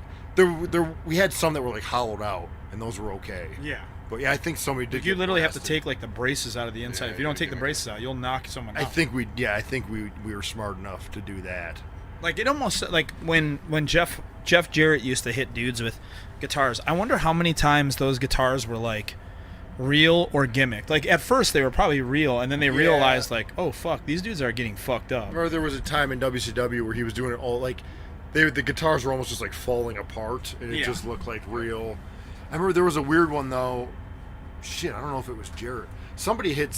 We had some that were like hollowed out, and those were okay. Yeah. But yeah, I think somebody did. You literally have to take like the braces out of the inside. Yeah, if you don't take the braces out, you'll knock someone out. I think we were smart enough to do that. Like, it almost, like when Jeff Jarrett used to hit dudes with guitars, I wonder how many times those guitars were like real or gimmicked. Like, at first they were probably real, and then they realized like, oh fuck, these dudes are getting fucked up. I remember there was a time in WCW where he was doing it all like. The guitars were almost just like falling apart, and it just looked like real. I remember there was a weird one though. Shit, I don't know if it was Jarrett. Somebody hit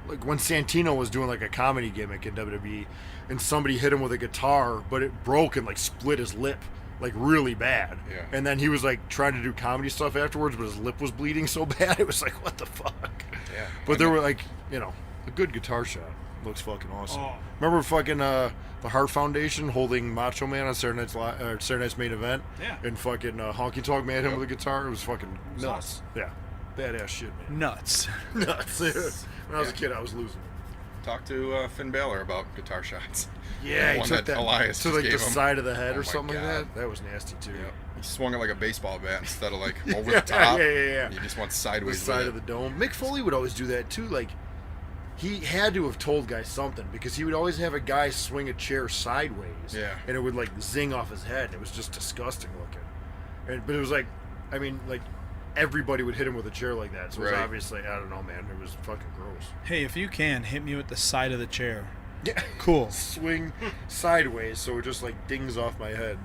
like when Santino was doing like a comedy gimmick in WWE, and somebody hit him with a guitar, but it broke and like split his lip like really bad. Yeah. And then he was like trying to do comedy stuff afterwards, but his lip was bleeding so bad it was like, what the fuck? Yeah. But there were like, you know, a good guitar shot. Looks fucking awesome. Remember fucking the Hart Foundation holding Macho Man on Saturday Night's main event? Yeah. And fucking Honky Tonk Man hit him with a guitar. It was fucking nuts. Awesome. Yeah. Badass shit, man. Nuts. Nuts. When I was a kid, I was losing. Talk to Finn Balor about guitar shots. Yeah, The he one took that Elias to just like the gave him. side of the head Oh or my something like God. that. That was nasty too. Yeah. He swung it like a baseball bat instead of like over Yeah, the top. yeah. You just went The sideways side with of it. the dome. Mick Foley would always do that too. Like, he had to have told guys something, because he would always have a guy swing a chair sideways. Yeah. And it would like zing off his head. And it was just disgusting looking. But it was like, I mean, like, everybody would hit him with a chair like that. So it was Right. obviously, I don't know, man. It was fucking gross. Hey, if you can, hit me with the side of the chair. Yeah. Cool. Swing sideways so it just like dings off my head.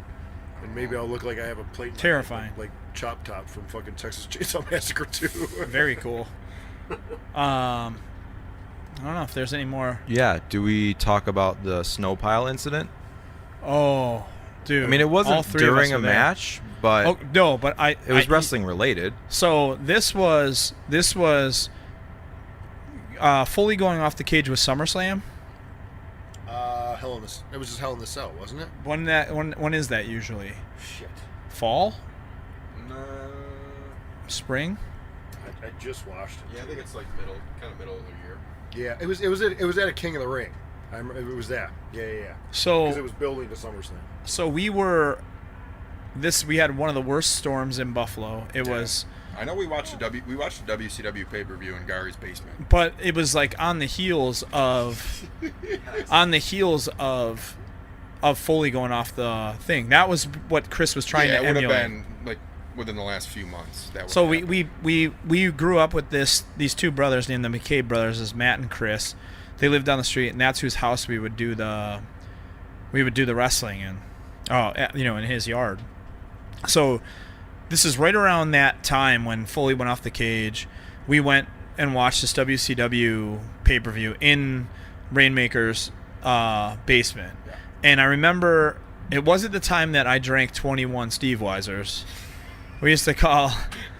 And maybe I'll look like I have a plate. in my Terrifying. head, like Chop Top from fucking Texas Chainsaw Massacre 2. Very cool. I don't know if there's any more. Yeah, do we talk about the snow pile incident? Oh, dude. I mean, it all wasn't three of us during a were there. match, but Oh no, but it was wrestling related. So this was fully going off the cage with SummerSlam. It was just Hell in the Cell, wasn't it? When is that usually? Shit. Fall? No. Spring? I just watched it. Yeah, I think it's like kind of middle of the year. Yeah, it was at a King of the Ring. It was that. Yeah. So Because it was building to SummerSlam. So we had one of the worst storms in Buffalo. It was, I know we watched the WCW pay-per-view in Gary's basement. but it was like on the heels of Foley going off the thing. That was what Chris was trying Yeah, to it would have emulate. been like within the last few months. That So would we grew up with these two brothers named the McCabe brothers, as Matt and Chris. They lived down the street, and that's whose house we would do the wrestling in. In his yard. So this is right around that time when Foley went off the cage. We went and watched this WCW pay-per-view in Rainmaker's basement. Yeah. And I remember it wasn't the time that I drank 21 Steve Weisers. We used to call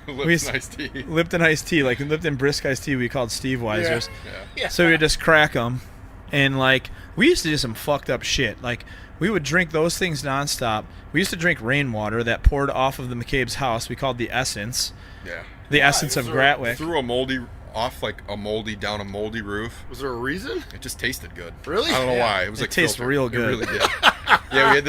Lipton iced tea. Lipton iced tea, like Lipton brisk iced tea, we called Steve Weisers. Yeah. So we would just crack them, and like we used to do some fucked up shit. Like we would drink those things nonstop. We used to drink rainwater that poured off of the McCabe's house. We called the Essence. Yeah. The Essence of Gratwick. Threw a moldy down a moldy roof. Was there a reason? It just tasted good. Really? I don't know why. It was It like tastes filtered. real It good. really did. Yeah, we had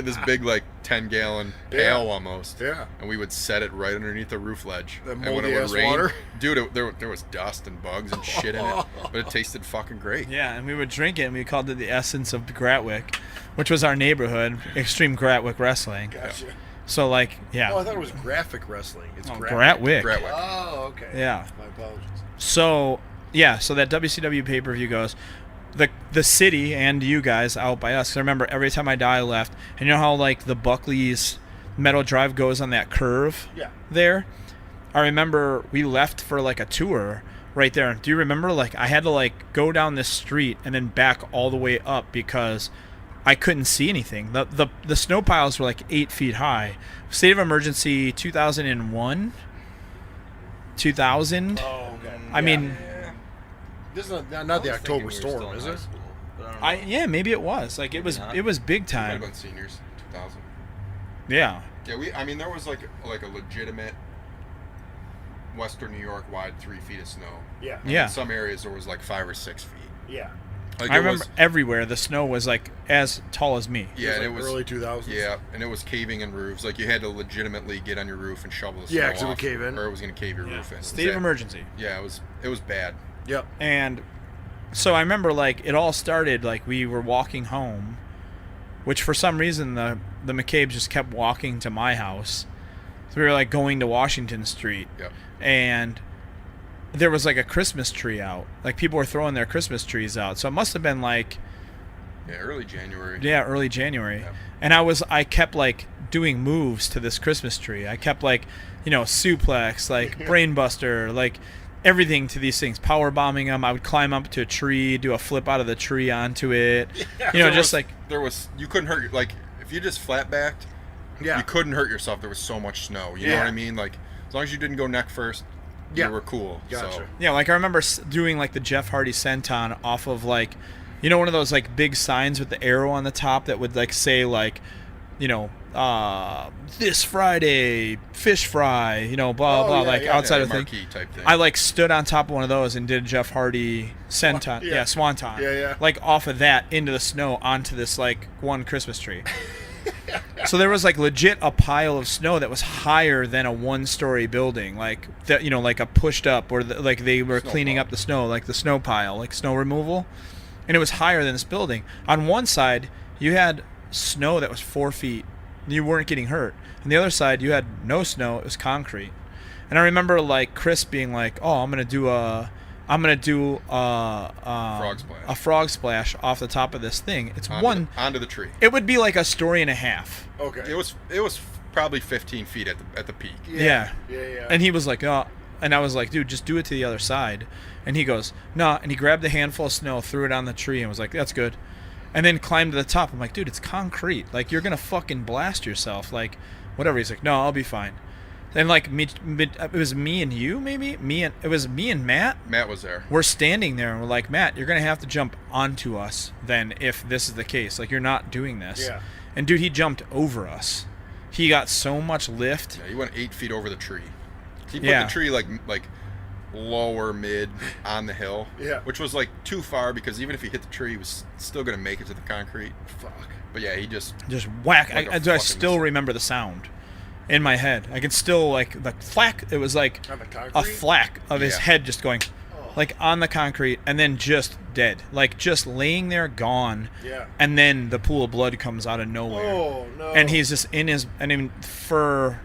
this big like 10-gallon pail almost. Yeah. And we would set it right underneath the roof ledge. That And when moldy it would ass rain, water? dude, there was dust and bugs and shit in it, but it tasted fucking great. Yeah, and we would drink it, and we called it the Essence of Gratwick, which was our neighborhood, Extreme Gratwick Wrestling. Gotcha. So, like, yeah. Oh, I thought it was graphic wrestling. It's Gratwick. Gratwick. Oh, okay. Yeah. My apologies. So, yeah, so that WCW pay-per-view goes. The city and you guys out by us. 'Cause I remember every time I die left, and you know how, like, the Buckley's Metal Drive goes on that curve Yeah. there? I remember we left for, like, a tour right there. Do you remember, like, I had to, like, go down this street and then back all the way up because I couldn't see anything. The snow piles were, like, 8 feet high. State of emergency 2001? 2000? Oh, okay. I mean... This is not the October storm, is it? Yeah, maybe it was. Like, it was big Might have time. been seniors, 2000. Yeah. Yeah, there was like a legitimate Western New York wide 3 feet of snow. Yeah. Yeah. In some areas there was like 5 or 6 feet. Yeah. Like I remember everywhere the snow was, like, as tall as me. Yeah, and It it was was early 2000s. Yeah, and it was caving in roofs. Like you had to legitimately get on your roof and shovel the snow Yeah, 'cause it would off, cave in. or it was going to cave your roof in. State of emergency. Yeah, it was bad. Yep. And so I remember, like, it all started, like, we were walking home, which for some reason the McCabes just kept walking to my house. So we were, like, going to Washington Street. Yep. And there was, like, a Christmas tree out. Like, people were throwing their Christmas trees out. So it must have been, like... Yeah, early January. Yeah, early January. Yep. And I kept, like, doing moves to this Christmas tree. I kept, like, suplex, like, brainbuster, like... everything to these things, power bombing them. I would climb up to a tree, do a flip out of the tree onto it. You couldn't hurt like if you just flat backed, Yeah. you couldn't hurt yourself. There was so much snow. You know what I mean? Like as long as you didn't go neck first, Yeah. you were cool. Gotcha. So Yeah, like I remember doing like the Jeff Hardy senton off of like, one of those like big signs with the arrow on the top that would like say like, this Friday, fish fry, blah, blah, yeah, like yeah. outside yeah, of the thing. marquee type thing. I like stood on top of one of those and did a Jeff Hardy senton, Yeah. swanton, Yeah. like off of that into the snow onto this like one Christmas tree. So there was like legit a pile of snow that was higher than a one-story building, like that, like a pushed up, or like they were Snow cleaning pile. up the snow, like the snow pile, like snow removal, and it was higher than this building. On one side, you had snow that was 4 feet. You weren't getting hurt. On the other side, you had no snow. It was concrete. And I remember like Chris being like, "Oh, I'm gonna do a frog splash. a frog splash off the top of this thing." It's onto the tree. It would be like a story and a half. Okay. It was probably 15 feet at the peak. Yeah. Yeah. And he was like, "Oh," and I was like, "Dude, just do it to the other side." And he goes, "No," and he grabbed a handful of snow, threw it on the tree, and was like, "That's good." And then climbed to the top. I'm like, "Dude, it's concrete. Like, you're gonna fucking blast yourself. Like, whatever." He's like, "No, I'll be fine." Then like it was me and you, maybe it was me and Matt. Matt was there. We're standing there and we're like, "Matt, you're gonna have to jump onto us then if this is the case. Like, you're not doing this." Yeah. And dude, he jumped over us. He got so much lift. Yeah, he went 8 feet over the tree. He put Yeah. the tree like lower mid on the hill. Yeah. Which was like too far because even if he hit the tree, he was still gonna make it to the concrete. Fuck. But yeah, he just Whack. Like a I fucking still missile. remember the sound in my head. I can still like the thwack. It was like On the concrete? a thwack of his Yeah. head just going like on the concrete and then just dead, like just laying there gone. Yeah. And then the pool of blood comes out of nowhere. Oh no. And he's just in his. I mean, for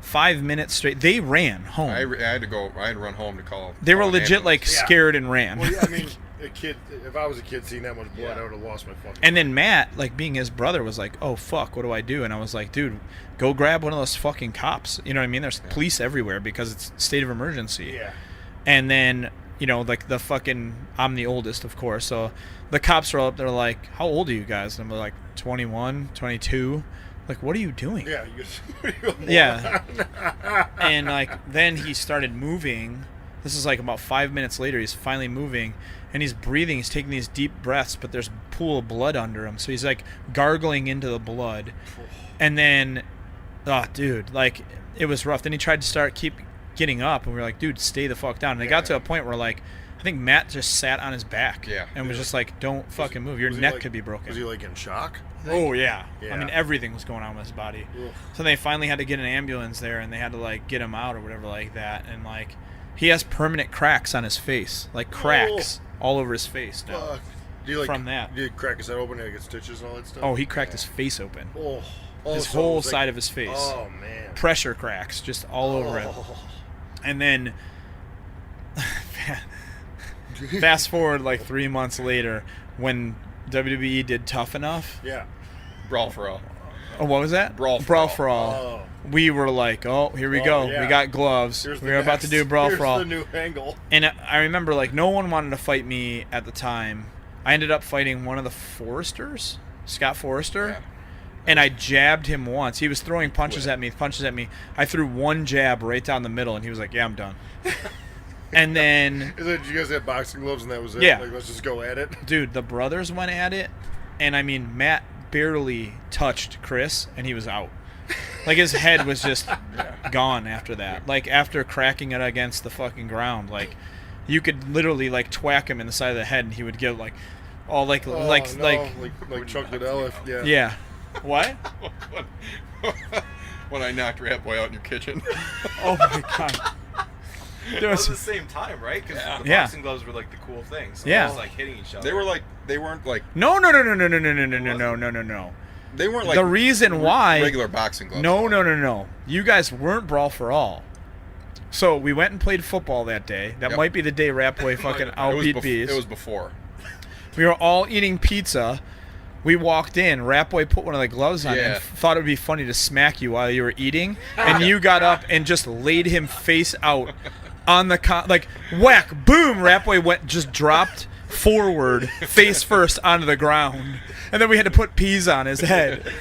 5 minutes straight. They ran home. I had to go. I had to run home to call. They were call an legit like ambulance. scared and ran. Well, yeah, I mean, a kid. If I was a kid seeing that much blood, I would have lost my fucking. And then Matt, like being his brother, was like, "Oh fuck, what do I do?" And I was like, "Dude, go grab one of those fucking cops." You know what I mean? There's police everywhere because it's state of emergency. Yeah. And then, you know, like the fucking, I'm the oldest, of course. So the cops are up. They're like, "How old are you guys?" And I'm like, 21, 22. Like, what are you doing? Yeah. Yeah. And like then he started moving. This is like about 5 minutes later. He's finally moving, and he's breathing. He's taking these deep breaths, but there's a pool of blood under him. So he's like gargling into the blood. And then, oh, dude, like it was rough. Then he tried to keep getting up, and we were like, dude, stay the fuck down. And it got to a point where like I think Matt just sat on his back. Yeah. And was just like, don't fucking move. Your was he, neck like- could be broken. Was he like in shock? Oh yeah. Yeah. I mean everything was going on with his body. Ugh. So they finally had to get an ambulance there, and they had to like get him out or whatever like that. And like he has permanent cracks on his face, like cracks all over his face now. Fuck. Do you like From that. Did he crack his head open and get stitches and all that stuff? Oh, he cracked his face open. Oh. His so it whole was like- side of his face. Oh man. Pressure cracks just all over it. And then fast forward like 3 months later when WWE did Tough Enough. Yeah. Brawl for all. Oh, what was that? Brawl for All. for All. Oh. We were like, oh, here we Oh, go. yeah. We got gloves. Here's the We were about to next- do Brawl here's for All. the new angle. And I remember, like, no one wanted to fight me at the time. I ended up fighting one of the Forresters, Scott Forrester, Yeah. and I jabbed him once. He was throwing punches at me. I threw one jab right down the middle, and he was like, yeah, I'm done. And then, Is it, you guys had boxing gloves and that was it? Yeah. Like, let's just go at it. dude, the brothers went at it, and I mean, Matt barely touched Chris, and he was out. Like, his head was just gone after that. Like, after cracking it against the fucking ground, like, you could literally, like, twack him in the side of the head, and he would get, like, all, like, Oh, like, no. like Chuck Liddell. Yeah. yeah. What? When I knocked Rat Boy out in your kitchen. Oh, my God. There It was was, the same time, right? Because the Yeah. boxing gloves were like the cool thing. So Yeah. it was like hitting each other. They were like, they weren't like, no. they weren't like The reason why... regular boxing gloves. No. You guys weren't Brawl for All. So we went and played football that day. That Yep. might be the day Rat Boy fucking outbeat Bees. It was before. We were all eating pizza. We walked in. Rat Boy put one of the gloves on Yeah. and thought it would be funny to smack you while you were eating. And you got up and just laid him face out on the like whack, boom. Rat Boy just dropped forward, face first onto the ground. And then we had to put peas on his head.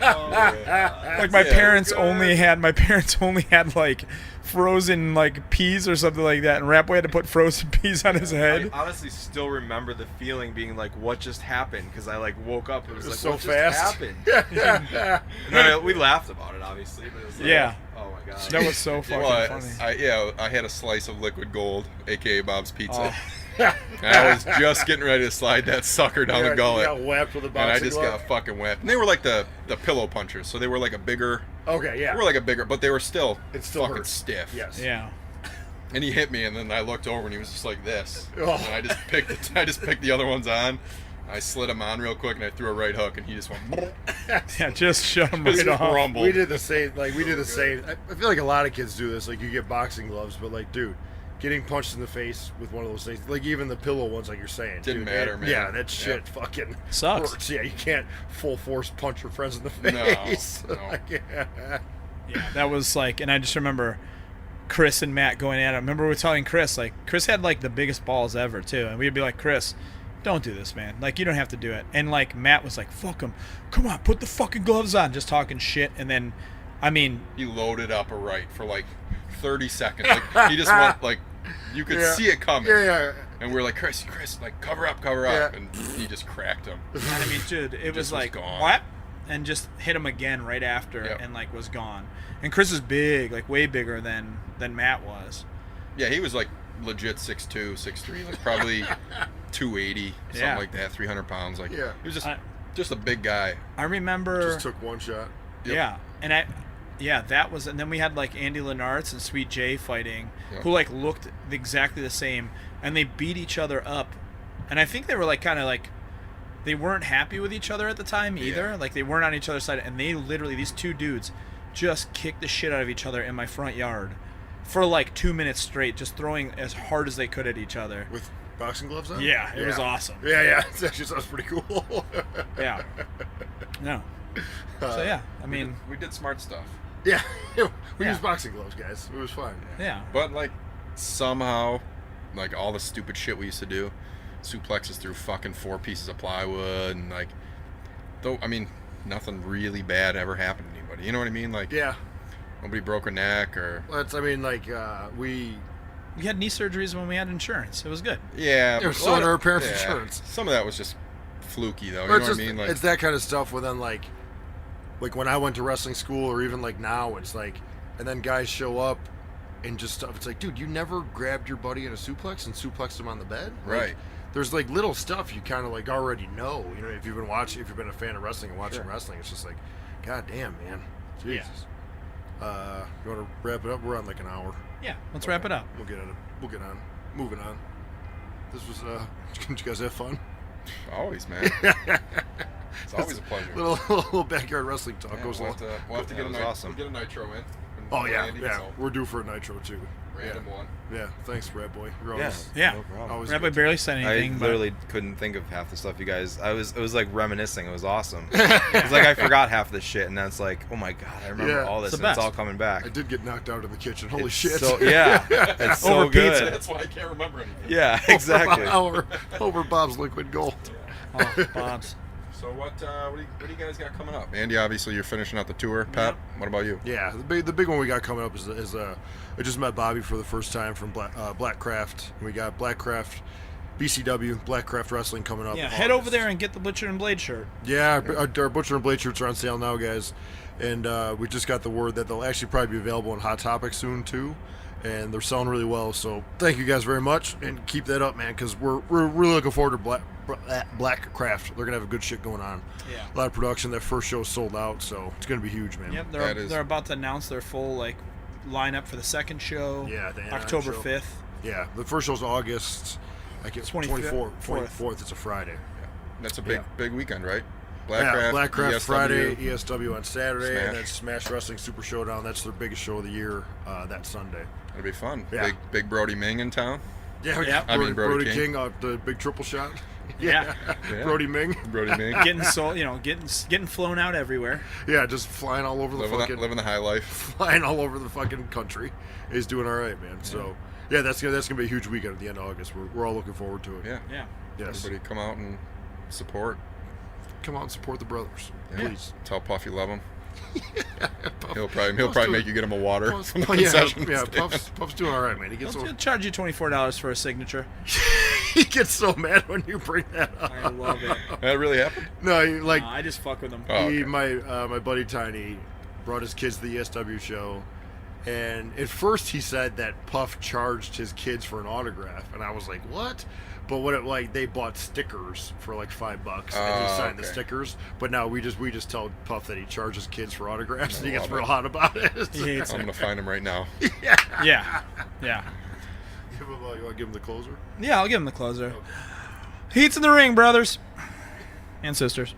Like my parents only had like frozen like peas or something like that, and Rat Boy had to put frozen peas on his head. I honestly still remember the feeling being like, what just happened? Because I like woke up and it was like, so what fast. just happened? And then we laughed about it, obviously. But it was like, Yeah. oh my god. That was so fucking Well, funny. I had a slice of liquid gold, aka Bob's Pizza. Oh. And I was just getting ready to slide that sucker down the gullet, You got whacked with a and I boxing just glove. got fucking whacked. And they were like the pillow punchers, so they were like a bigger. Okay, yeah. They were like a bigger, but they were still It still fucking hurts. stiff. Yes. Yeah. And he hit me, and then I looked over, and he was just like this. Oh. And I just picked the other ones on. I slid him on real quick, and I threw a right hook, and he just went. Yeah, just shut him Just right off. rumbled. We did the same. Like we did the same. I feel like a lot of kids do this. Like you get boxing gloves, but like, dude, getting punched in the face with one of those things, like even the pillow ones, like you're saying, Didn't dude, matter, man. Yeah, that shit fucking Sucks. hurts. Yeah, you can't full force punch your friends in the No, face. no. Like, yeah. Yeah, that was like, and I just remember Chris and Matt going at it. I remember we were telling Chris, like, Chris had like the biggest balls ever too, and we'd be like, Chris, don't do this, man. Like, you don't have to do it. And like Matt was like, fuck him, come on, put the fucking gloves on, just talking shit. And then, I mean, He loaded up a right for like 30 seconds. Like he just went like, you could Yeah. see it coming. Yeah. And we were like, Chris, like cover up. Yeah. And he just cracked him. I mean, dude, it was was like gone. what? And just hit him again right after, Yep. and like was gone. And Chris is big, like way bigger than Matt was. Yeah, he was like legit 6'2", 6'3", like probably 280, something Yeah. like that, 300 pounds. Like Yeah. he was I- just a big guy. I remember. Just took one shot. Yep. Yeah, and that was, and then we had like Andy Lenartz and Sweet J fighting, Yep. who like looked exactly the same, and they beat each other up, and I think they were like kind of like, they weren't happy with each other at the time either, Yeah. like they weren't on each other's side, and they literally, these two dudes, just kick the shit out of each other in my front yard for like 2 minutes straight, just throwing as hard as they could at each other. With boxing gloves on? Yeah, it was awesome. Yeah. It actually sounds pretty cool. Yeah. No. So yeah, I mean, we did smart stuff. Yeah. We Yeah. used boxing gloves, guys. It was fun. yeah. But like somehow, like all the stupid shit we used to do, suplexes through fucking 4 pieces of plywood, and like, though I mean, nothing really bad ever happened to anybody. You know what I mean? Like, Yeah. nobody broke a neck or. That's, I mean, like, we had knee surgeries when we had insurance. It was good. Yeah, They were but a selling lot our of- parents' yeah, insurance. Some of that was just fluky though. You Or know it's what just, I mean? Like, it's that kind of stuff where then, like when I went to wrestling school, or even like now, it's like, and then guys show up and just stuff. It's like, dude, you never grabbed your buddy in a suplex and suplexed him on the bed? Like, right. there's like little stuff you kind of like already know. You know, if you've been watching, if you've been a fan of wrestling and watching Sure. wrestling, it's just like, god damn, man, Jesus. You want to wrap it up? We're on like an hour. Yeah. Let's wrap it up. We'll get on. We'll get on. Moving on. This was. Did you guys have fun? Always, man. It's always a pleasure. Little backyard wrestling talk Yeah, goes we'll along. have to That get a was awesome. We'll get a nitro in. Oh yeah, Randy, yeah. so We're due for a nitro too. random one. Yeah, thanks, Rat Boy. We're Yeah. always, Yeah. No problem. always Rabbi good. barely said I anything. literally couldn't think of half the stuff you guys. It was like reminiscing. It was awesome. It's like I forgot half this shit, and then it's like, oh my god, I remember Yeah. all this, It's the and it's best. all coming back. I did get knocked out in the kitchen. Holy It's shit! So, yeah, it's so Over good. pizza. That's why I can't remember anything. Yeah, exactly. over Bob's liquid gold. but, oh, Bob's. So what do you guys got coming up? Andy, obviously you're finishing out the tour. Pat, what about you? Yeah, the big one we got coming up is I just met Bobby for the first time from Blackcraft. We got Blackcraft, BCW, Blackcraft Wrestling coming up. Yeah, head over there and get the Butcher and Blade shirt. Yeah, our Butcher and Blade shirts are on sale now, guys. And we just got the word that they'll actually probably be available in Hot Topic soon, too. And they're selling really well. So thank you guys very much. And keep that up, man, because we're really looking forward to Blackcraft. They're going to have a good shit going on. Yeah. A lot of production. That first show sold out, so it's going to be huge, man. Yep, That is- they're about to announce their full lineup for the second show. Yeah, the Anaheim October show. 5th. Yeah, the first show's August. I guess 24th. 24th. It's a Friday. That's a Yeah. big weekend, right? Yeah, Blackcraft ESW. Friday, ESW on Saturday, Smash. and then Smash Wrestling Super Showdown. That's their biggest show of the year. That Sunday. That'll be fun. Yeah. Big Brody Ming in town. Yeah, Yep. I mean, Brody King out the big triple shot. Yeah. Yeah. Brody Ming. Brody Ming. getting flown out everywhere. Yeah, just flying all over the living the high life. flying all over the fucking country. He's doing all right, man. So yeah, that's gonna be a huge weekend at the end of August. We're all looking forward to it. Yeah. Yeah. Yes. Everybody come out and support. Come out and support the brothers, Yeah. please. Tell Puff you love him. He'll probably make you get him a water from the Yeah, concession yeah. stand. Puff's doing all right, man. He gets They'll charge you $24 for a signature. he gets so mad when you bring that up. I love it. That really happened? No, he, like I just fuck with them. Oh, he, okay. my buddy Tiny brought his kids to the ESW show, and at first he said that Puff charged his kids for an autograph, and I was like, what? But what they bought stickers for like $5, and he Oh, signed the okay. stickers. But now we just tell Puff that he charges kids for autographs, and he gets love real it. hot about it. He hates I'm it. gonna find him right now. Yeah. Yeah. You want to give him the closer? Yeah, I'll give him the closer. Heat's in the ring, brothers and sisters.